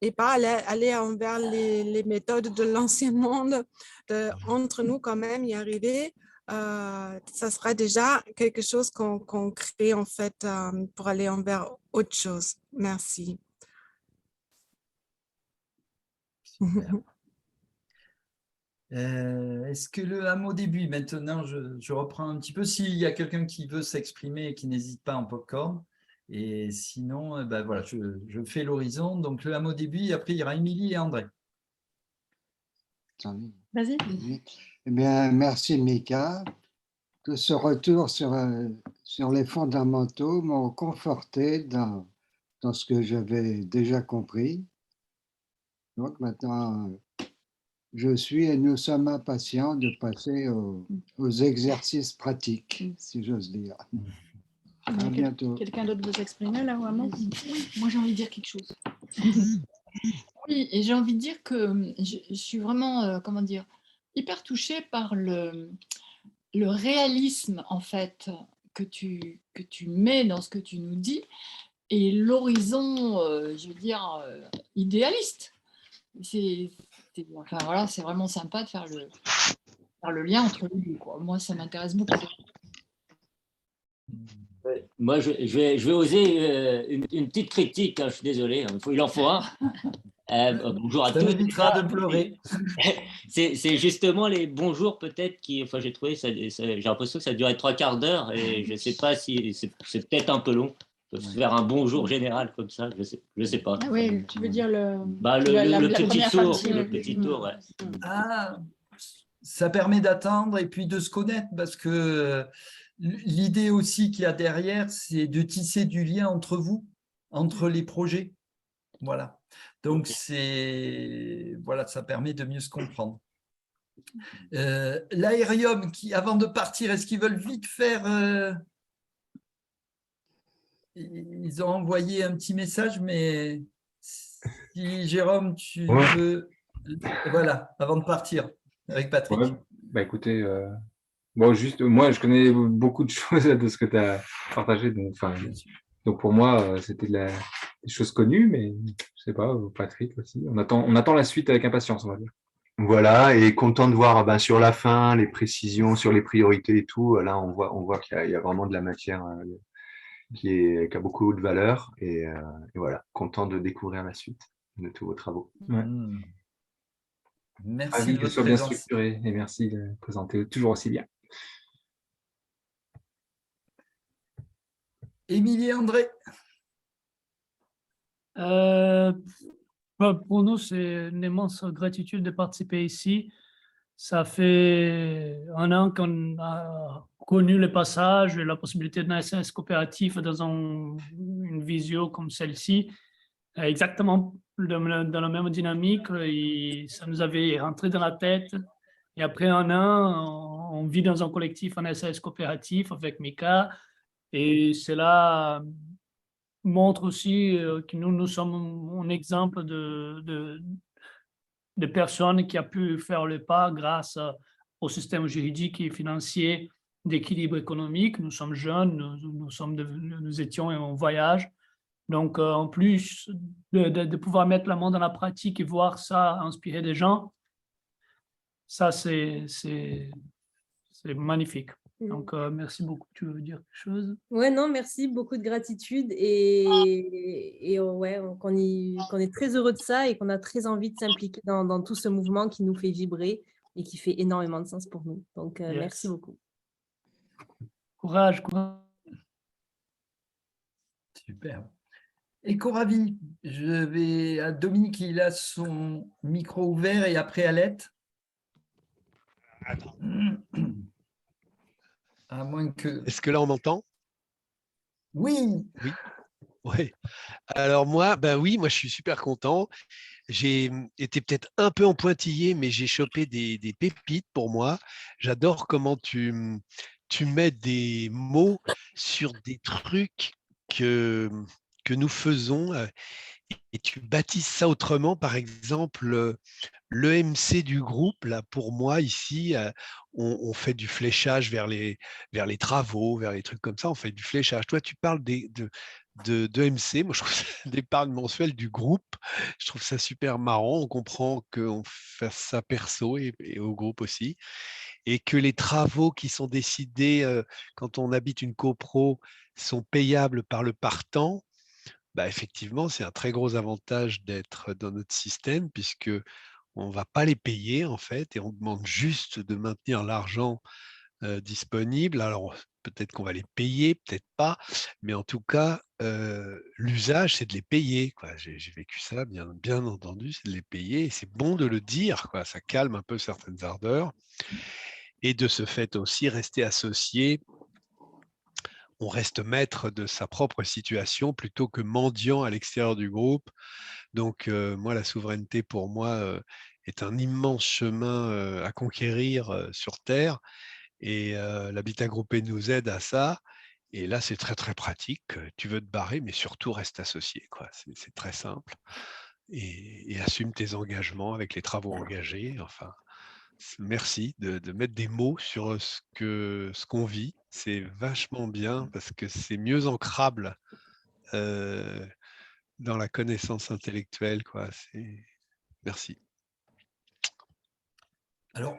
I: et pas aller envers les méthodes de l'ancien monde, entre nous quand même y arriver. Ça sera déjà quelque chose qu'on crée en fait pour aller envers autre chose. Merci.
A: Super. Est-ce que le hameau début, maintenant je reprends un petit peu, s'il y a quelqu'un qui veut s'exprimer et qui n'hésite pas en popcorn, et sinon ben voilà, je fais l'horizon, donc le hameau début, et après il y aura Émilie et André.
D: Vas-y.
J: Eh bien, merci Mika. Que ce retour sur les fondamentaux m'ont conforté dans ce que j'avais déjà compris. Donc maintenant, je suis et nous sommes impatients de passer aux exercices pratiques, si j'ose dire. À bientôt.
D: Quelqu'un d'autre veut s'exprimer là, vraiment?
E: Oui, moi j'ai envie de dire quelque chose.
D: Oui, et j'ai envie de dire que je suis vraiment, comment dire, hyper touchée par le réalisme, en fait, que tu mets dans ce que tu nous dis, et l'horizon, je veux dire, idéaliste. Enfin, voilà, c'est vraiment sympa de faire le lien entre les deux, quoi. Moi, ça m'intéresse beaucoup.
K: Moi, je vais oser une petite critique, hein, je suis désolé, il en faut un. Bonjour à tous.
A: Ça m'évitera de pleurer.
K: C'est justement les bonjours peut-être qui, enfin j'ai trouvé, j'ai l'impression que ça durait 3/4 d'heure et je ne sais pas si c'est peut-être un peu long. Faire un bonjour général comme ça, je sais pas.
D: Ah oui, tu veux dire le
K: petit tour, ouais.
A: Ah, ça permet d'attendre et puis de se connaître, parce que l'idée aussi qu'il y a derrière, c'est de tisser du lien entre vous, entre les projets. Voilà. Donc, voilà, ça permet de mieux se comprendre. L'aérium, avant de partir, est-ce qu'ils veulent vite faire... Ils ont envoyé un petit message, mais si Jérôme, tu veux... Voilà, avant de partir, avec Patrick.
L: Ouais, bah écoutez, bon, juste, moi, je connais beaucoup de choses de ce que tu as partagé. Donc pour moi, c'était des choses connues, mais je sais pas, Patrick aussi. On attend la suite avec impatience, on va dire.
M: Voilà, et content de voir sur la fin les précisions sur les priorités et tout. Là, on voit qu'il y a vraiment de la matière qui a beaucoup de valeur. Et voilà, content de découvrir la suite de tous vos travaux.
L: Ouais.
A: Merci
L: Ravi
A: de
L: que ce
A: votre
L: soit bien
A: présence.
L: structuré et merci de présenter toujours aussi bien.
A: Émilie et André.
N: Pour nous, c'est une immense gratitude de participer ici. Ça fait 1 an qu'on a connu le passage et la possibilité d'un SAS coopératif dans une visio comme celle-ci, exactement dans la même dynamique. Et ça nous avait rentré dans la tête. Et après 1 an, on vit dans un collectif, un SAS coopératif avec Mika. Et cela montre aussi que nous sommes un exemple de personnes qui a pu faire le pas grâce au système juridique et financier d'équilibre économique. Nous sommes jeunes, nous étions en voyage. Donc, en plus de pouvoir mettre la main dans la pratique et voir ça inspirer des gens, ça, c'est magnifique. Donc, merci beaucoup. Tu veux dire quelque chose?
O: Ouais, non, merci, beaucoup de gratitude et ouais, qu'on est très heureux de ça et qu'on a très envie de s'impliquer dans tout ce mouvement qui nous fait vibrer et qui fait énormément de sens pour nous. Donc, merci beaucoup.
N: Courage, courage.
A: Super. Éco-Ravi, je vais à Dominique, il a son micro ouvert, et après Alette.
P: Attends.
A: À moins que...
P: Est-ce que là, on m'entend?
A: Oui.
P: Oui. Ouais. Alors moi, moi, je suis super content. J'ai été peut-être un peu en pointillé, mais j'ai chopé des pépites pour moi. J'adore comment tu tu mets des mots sur des trucs que nous faisons et tu baptises ça autrement. Par exemple, l'EMC du groupe, là, pour moi, ici, on fait du fléchage vers les travaux, vers les trucs comme ça, on fait du fléchage. Toi, tu parles d'EMC, moi je trouve ça d'épargne mensuelle du groupe, je trouve ça super marrant, on comprend qu'on fait ça perso et au groupe aussi, et que les travaux qui sont décidés quand on habite une copro sont payables par le partant. Bah, effectivement, c'est un très gros avantage d'être dans notre système puisque on ne va pas les payer en fait et on demande juste de maintenir l'argent disponible. Alors peut-être qu'on va les payer, peut-être pas, mais en tout cas, l'usage, c'est de les payer, quoi. J'ai vécu ça, bien entendu, c'est de les payer et c'est bon de le dire, quoi. Ça calme un peu certaines ardeurs et de ce fait aussi rester associé. On reste maître de sa propre situation plutôt que mendiant à l'extérieur du groupe. Donc, moi, la souveraineté, pour moi, est un immense chemin à conquérir sur Terre. Et l'habitat groupé nous aide à ça. Et là, c'est très, très pratique. Tu veux te barrer, mais surtout reste associé, quoi. C'est très simple. Et assume tes engagements avec les travaux engagés. Enfin, merci de mettre des mots sur ce qu'on vit. C'est vachement bien parce que c'est mieux ancrable dans la connaissance intellectuelle, quoi. Merci.
A: Alors,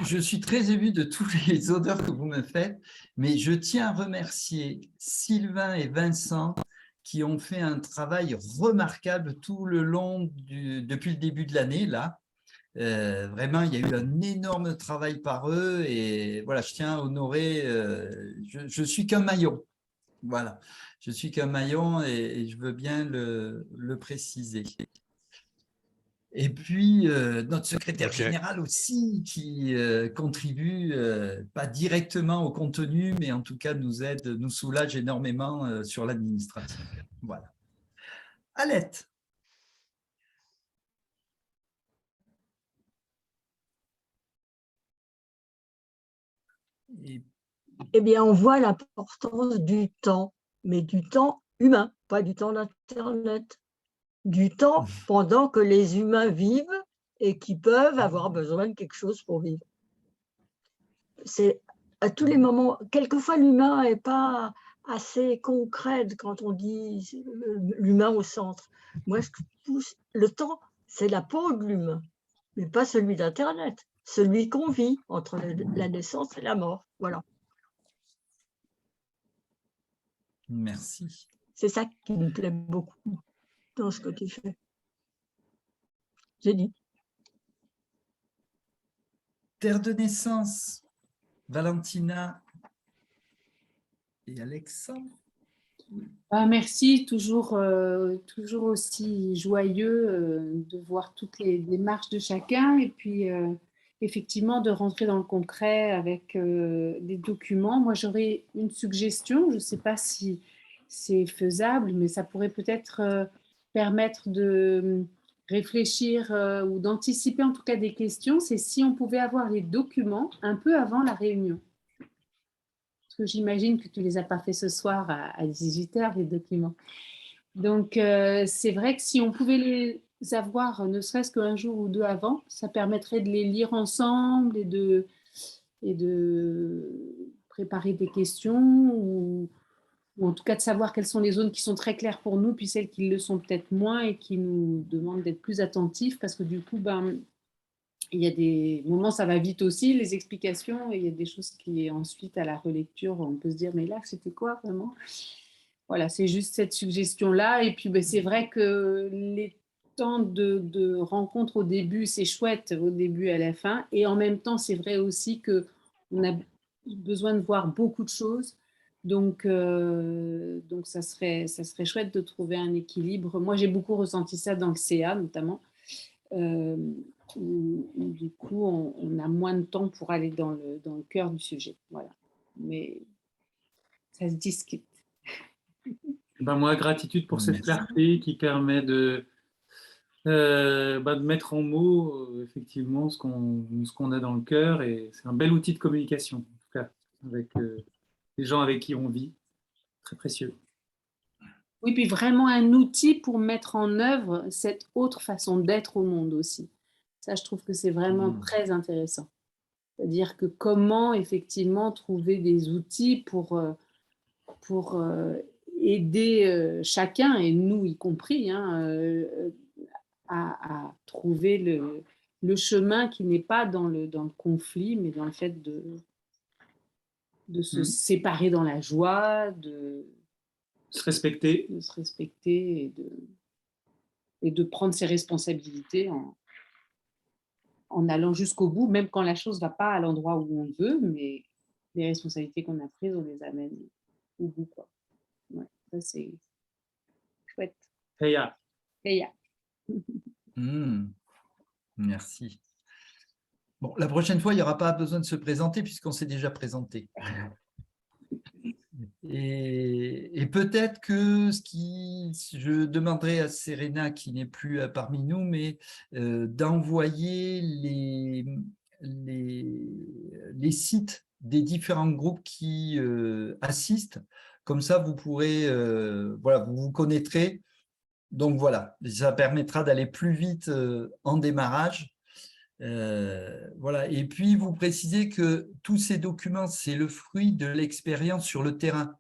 A: je suis très ému de tous les honneurs que vous me faites, mais je tiens à remercier Sylvain et Vincent qui ont fait un travail remarquable tout le long, depuis le début de l'année, là. Vraiment, il y a eu un énorme travail par eux et voilà, je tiens à honorer, je suis qu'un maillon. Voilà, je suis qu'un maillon et je veux bien le préciser. Et puis, notre secrétaire général aussi, qui contribue, pas directement au contenu, mais en tout cas nous aide, nous soulage énormément sur l'administratif. Voilà. Alette.
Q: Eh bien, on voit l'importance du temps, mais du temps humain, pas du temps d'Internet. Du temps pendant que les humains vivent et qui peuvent avoir besoin de quelque chose pour vivre. C'est à tous les moments. Quelquefois, l'humain n'est pas assez concret quand on dit l'humain au centre. Moi, ce que je pousse, le temps, c'est la peau de l'humain, mais pas celui d'Internet, celui qu'on vit entre la naissance et la mort. Voilà.
A: Merci.
Q: C'est ça qui me plaît beaucoup dans ce que tu fais. J'ai dit.
A: Terre de naissance, Valentina et Alexandre.
E: Merci, toujours aussi joyeux de voir toutes les démarches de chacun et puis effectivement de rentrer dans le concret avec des documents. Moi, j'aurais une suggestion, je ne sais pas si c'est faisable, mais ça pourrait peut-être permettre de réfléchir ou d'anticiper en tout cas des questions, c'est si on pouvait avoir les documents un peu avant la réunion. Parce que j'imagine que tu ne les as pas fait ce soir à 18h, les documents. Donc, c'est vrai que si on pouvait les avoir, ne serait-ce qu'un jour ou deux avant, ça permettrait de les lire ensemble et de préparer des questions ou en tout cas de savoir quelles sont les zones qui sont très claires pour nous, puis celles qui le sont peut-être moins et qui nous demandent d'être plus attentifs parce que du coup, il y a des moments, ça va vite aussi, les explications, et il y a des choses qui, ensuite, à la relecture, on peut se dire, mais là, c'était quoi vraiment? Voilà, c'est juste cette suggestion-là. Et puis, c'est vrai que les temps de rencontre au début, c'est chouette, au début et à la fin. Et en même temps, c'est vrai aussi qu'on a besoin de voir beaucoup de choses. Donc ça serait chouette de trouver un équilibre. Moi, j'ai beaucoup ressenti ça dans le CA, notamment. Où du coup, on a moins de temps pour aller dans le cœur du sujet. Voilà. Mais ça se discute.
R: Moi, gratitude pour cette clarté qui permet de mettre en mots effectivement ce qu'on a dans le cœur. Et c'est un bel outil de communication. avec les gens avec qui on vit. Très précieux.
E: Oui, puis vraiment un outil pour mettre en œuvre cette autre façon d'être au monde aussi. Ça, je trouve que c'est vraiment très intéressant. C'est-à-dire que comment effectivement trouver des outils pour aider chacun, et nous y compris, à trouver le chemin qui n'est pas dans le conflit, mais dans le fait de se séparer dans la joie, de
R: se respecter,
E: et de prendre ses responsabilités en allant jusqu'au bout, même quand la chose ne va pas à l'endroit où on veut, mais les responsabilités qu'on a prises, on les amène au bout, quoi. Ouais, ça c'est chouette.
R: Heya.
E: Heya.
A: Merci. Bon, la prochaine fois, il n'y aura pas besoin de se présenter puisqu'on s'est déjà présenté. Et peut-être que je demanderai à Serena, qui n'est plus parmi nous, mais d'envoyer les sites des différents groupes qui assistent. Comme ça, vous pourrez, voilà, vous vous connaîtrez. Donc voilà, ça permettra d'aller plus vite en démarrage. Voilà. Et puis, vous précisez que tous ces documents, c'est le fruit de l'expérience sur le terrain.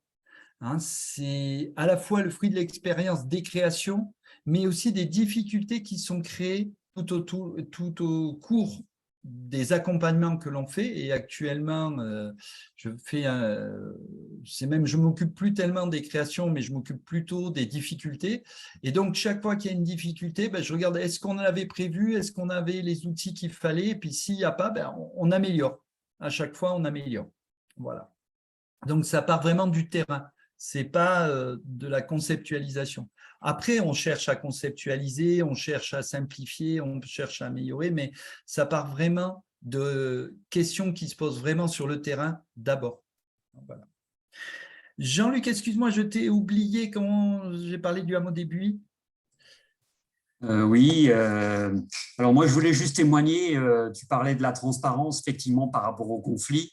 A: Hein, c'est à la fois le fruit de l'expérience des créations, mais aussi des difficultés qui sont créées tout au cours des accompagnements que l'on fait. Et actuellement, je m'occupe plus tellement des créations, mais je m'occupe plutôt des difficultés. Et donc, chaque fois qu'il y a une difficulté, je regarde, est-ce qu'on avait prévu, est-ce qu'on avait les outils qu'il fallait, et puis s'il n'y a pas, on améliore. À chaque fois, on améliore. Voilà. Donc, ça part vraiment du terrain. Ce n'est pas de la conceptualisation. Après, on cherche à conceptualiser, on cherche à simplifier, on cherche à améliorer, mais ça part vraiment de questions qui se posent vraiment sur le terrain d'abord. Voilà. Jean-Luc, excuse-moi, je t'ai oublié quand j'ai parlé du hameau des Buis.
S: Oui, alors moi je voulais juste témoigner, tu parlais de la transparence effectivement par rapport au conflit.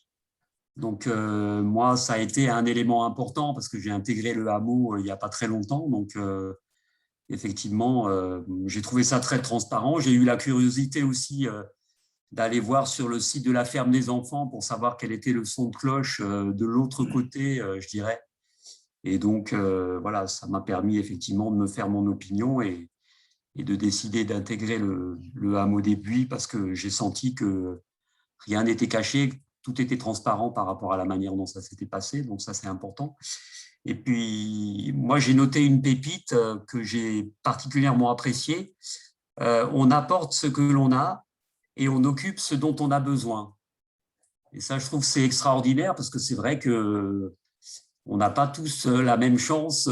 S: Donc, moi, ça a été un élément important parce que j'ai intégré le hameau il n'y a pas très longtemps. Donc, effectivement, j'ai trouvé ça très transparent. J'ai eu la curiosité aussi d'aller voir sur le site de la ferme des enfants pour savoir quel était le son de cloche de l'autre côté, je dirais. Et donc, voilà, ça m'a permis effectivement de me faire mon opinion et de décider d'intégrer le hameau des Buis parce que j'ai senti que rien n'était caché. Tout était transparent par rapport à la manière dont ça s'était passé, donc ça c'est important. Et puis, moi j'ai noté une pépite que j'ai particulièrement appréciée. On apporte ce que l'on a et on occupe ce dont on a besoin. Et ça, je trouve c'est extraordinaire parce que c'est vrai qu'on n'a pas tous la même chance,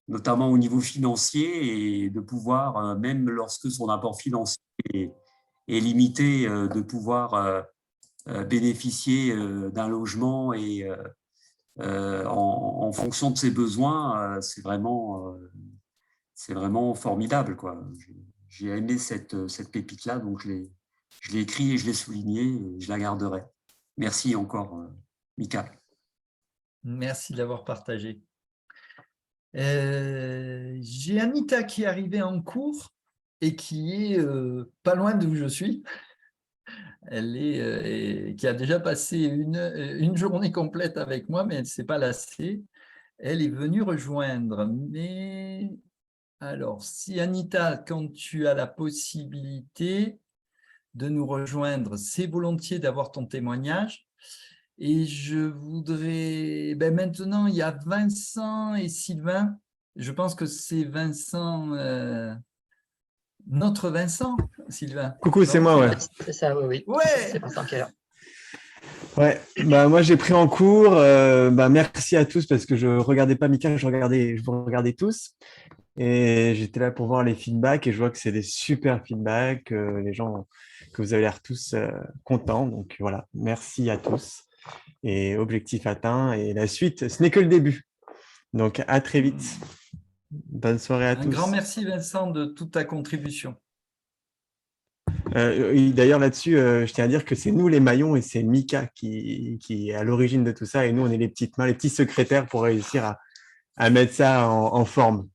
S: notamment au niveau financier, et de pouvoir, même lorsque son apport financier est limité, de pouvoir bénéficier d'un logement et en fonction de ses besoins, c'est vraiment formidable, quoi. J'ai aimé cette pépite-là, donc je l'ai écrit et je l'ai souligné et je la garderai. Merci encore, Mika.
A: Merci d'avoir partagé. J'ai Anita qui est arrivée en cours et qui est pas loin d'où je suis. Qui a déjà passé une journée complète avec moi, mais elle ne s'est pas lassée. Elle est venue rejoindre. Mais alors, si Anita, quand tu as la possibilité de nous rejoindre, c'est volontiers d'avoir ton témoignage. Et je voudrais… maintenant, il y a Vincent et Sylvain. Je pense que c'est Vincent… notre Vincent, Sylvain.
B: Coucou, c'est moi, ouais.
T: C'est ça, oui.
A: Ouais.
T: C'est Vincent qui est là.
B: Ouais, moi j'ai pris en cours. Merci à tous parce que je regardais pas Mika, je vous regardais tous. Et j'étais là pour voir les feedbacks et je vois que c'est des super feedbacks, les gens, que vous avez l'air tous contents. Donc voilà, merci à tous. Et objectif atteint. Et la suite, ce n'est que le début. Donc à très vite. Bonne soirée à tous.
A: Un grand merci Vincent de toute ta contribution.
B: D'ailleurs, là-dessus, je tiens à dire que c'est nous les maillons et c'est Mika qui est à l'origine de tout ça. Et nous, on est les petites mains, les petits secrétaires pour réussir à mettre ça en forme.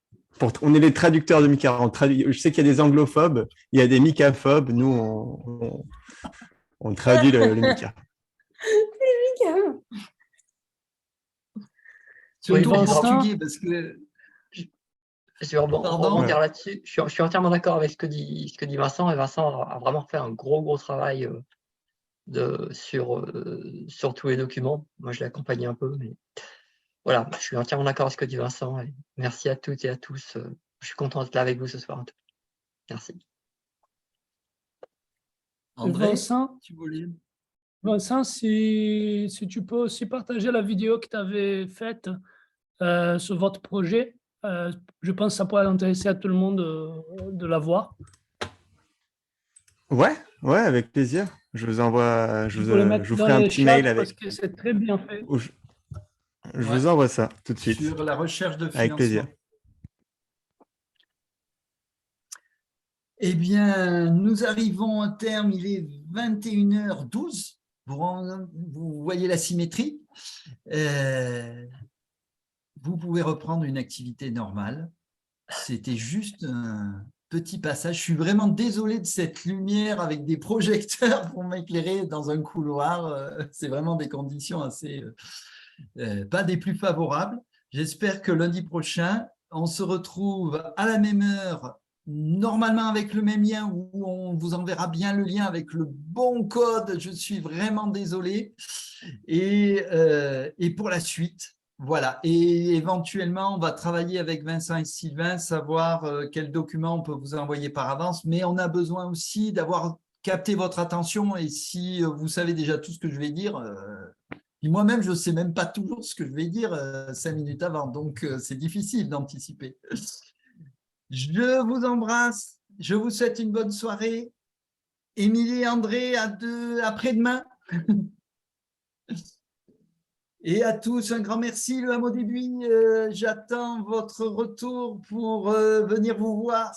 B: On est les traducteurs de Mika. Je sais qu'il y a des anglophobes, il y a des Mikaphobes. Nous, on traduit le Mika.
O: Les Mika.
A: Surtout en
N: Vincent.
A: portugais, parce que...
T: Je vais rebondir là-dessus. Je suis entièrement d'accord avec ce que dit Vincent. Et Vincent a vraiment fait un gros travail sur tous les documents. Moi, je l'ai accompagné un peu, mais voilà, je suis entièrement d'accord avec ce que dit Vincent. Et merci à toutes et à tous. Je suis content d'être là avec vous ce soir. Merci.
A: André,
N: Vincent,
A: tu voulais...
N: Vincent, si tu peux aussi partager la vidéo que tu avais faite sur votre projet, je pense que ça pourrait intéresser à tout le monde de la voir.
B: Ouais, avec plaisir. Je vous envoie, je
N: Vous le mettre
B: vous
N: dans
B: ferai un
N: le
B: petit
N: chat
B: mail
N: parce
B: avec.
N: que c'est très bien fait.
B: Je vous envoie ça tout de suite.
A: Sur la recherche de financement.
B: Avec plaisir.
A: Eh bien, nous arrivons au terme, il est 21h12. Vous voyez la symétrie. Vous pouvez reprendre une activité normale. C'était juste un petit passage. Je suis vraiment désolé de cette lumière avec des projecteurs pour m'éclairer dans un couloir. C'est vraiment des conditions assez, pas des plus favorables. J'espère que lundi prochain, on se retrouve à la même heure, normalement avec le même lien, où on vous enverra bien le lien avec le bon code. Je suis vraiment désolé. Et pour la suite, voilà. Et éventuellement, on va travailler avec Vincent et Sylvain, savoir quels documents on peut vous envoyer par avance. Mais on a besoin aussi d'avoir capté votre attention. Et si vous savez déjà tout ce que je vais dire, puis moi-même, je ne sais même pas toujours ce que je vais dire 5 minutes avant. Donc, c'est difficile d'anticiper. Je vous embrasse. Je vous souhaite une bonne soirée. Émilie et André, après-demain. Et à tous, un grand merci. Le Hameau des Buis, j'attends votre retour pour venir vous voir.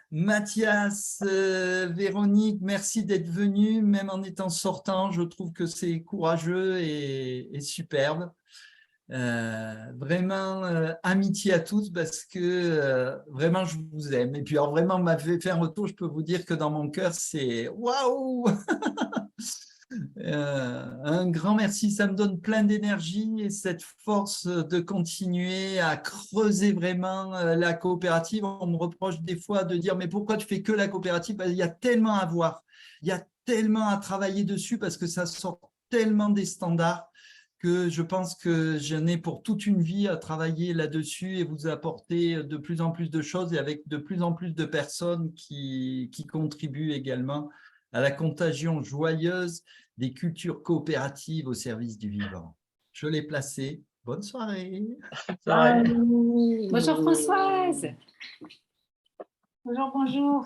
A: Mathias, Véronique, merci d'être venus, même en étant sortant. Je trouve que c'est courageux et superbe. Vraiment, amitié à tous parce que vraiment, je vous aime. Et puis, alors, vraiment, m'avez fait un retour. Je peux vous dire que dans mon cœur, c'est waouh! Un grand merci, ça me donne plein d'énergie et cette force de continuer à creuser vraiment la coopérative. On me reproche des fois de dire mais pourquoi tu fais que la coopérative? Il y a tellement à voir, il y a tellement à travailler dessus parce que ça sort tellement des standards que je pense que j'en ai pour toute une vie à travailler là-dessus et vous apporter de plus en plus de choses et avec de plus en plus de personnes qui contribuent également à la contagion joyeuse des cultures coopératives au service du vivant. Je l'ai placé. Bonne soirée.
E: Bonjour Françoise. Bonjour.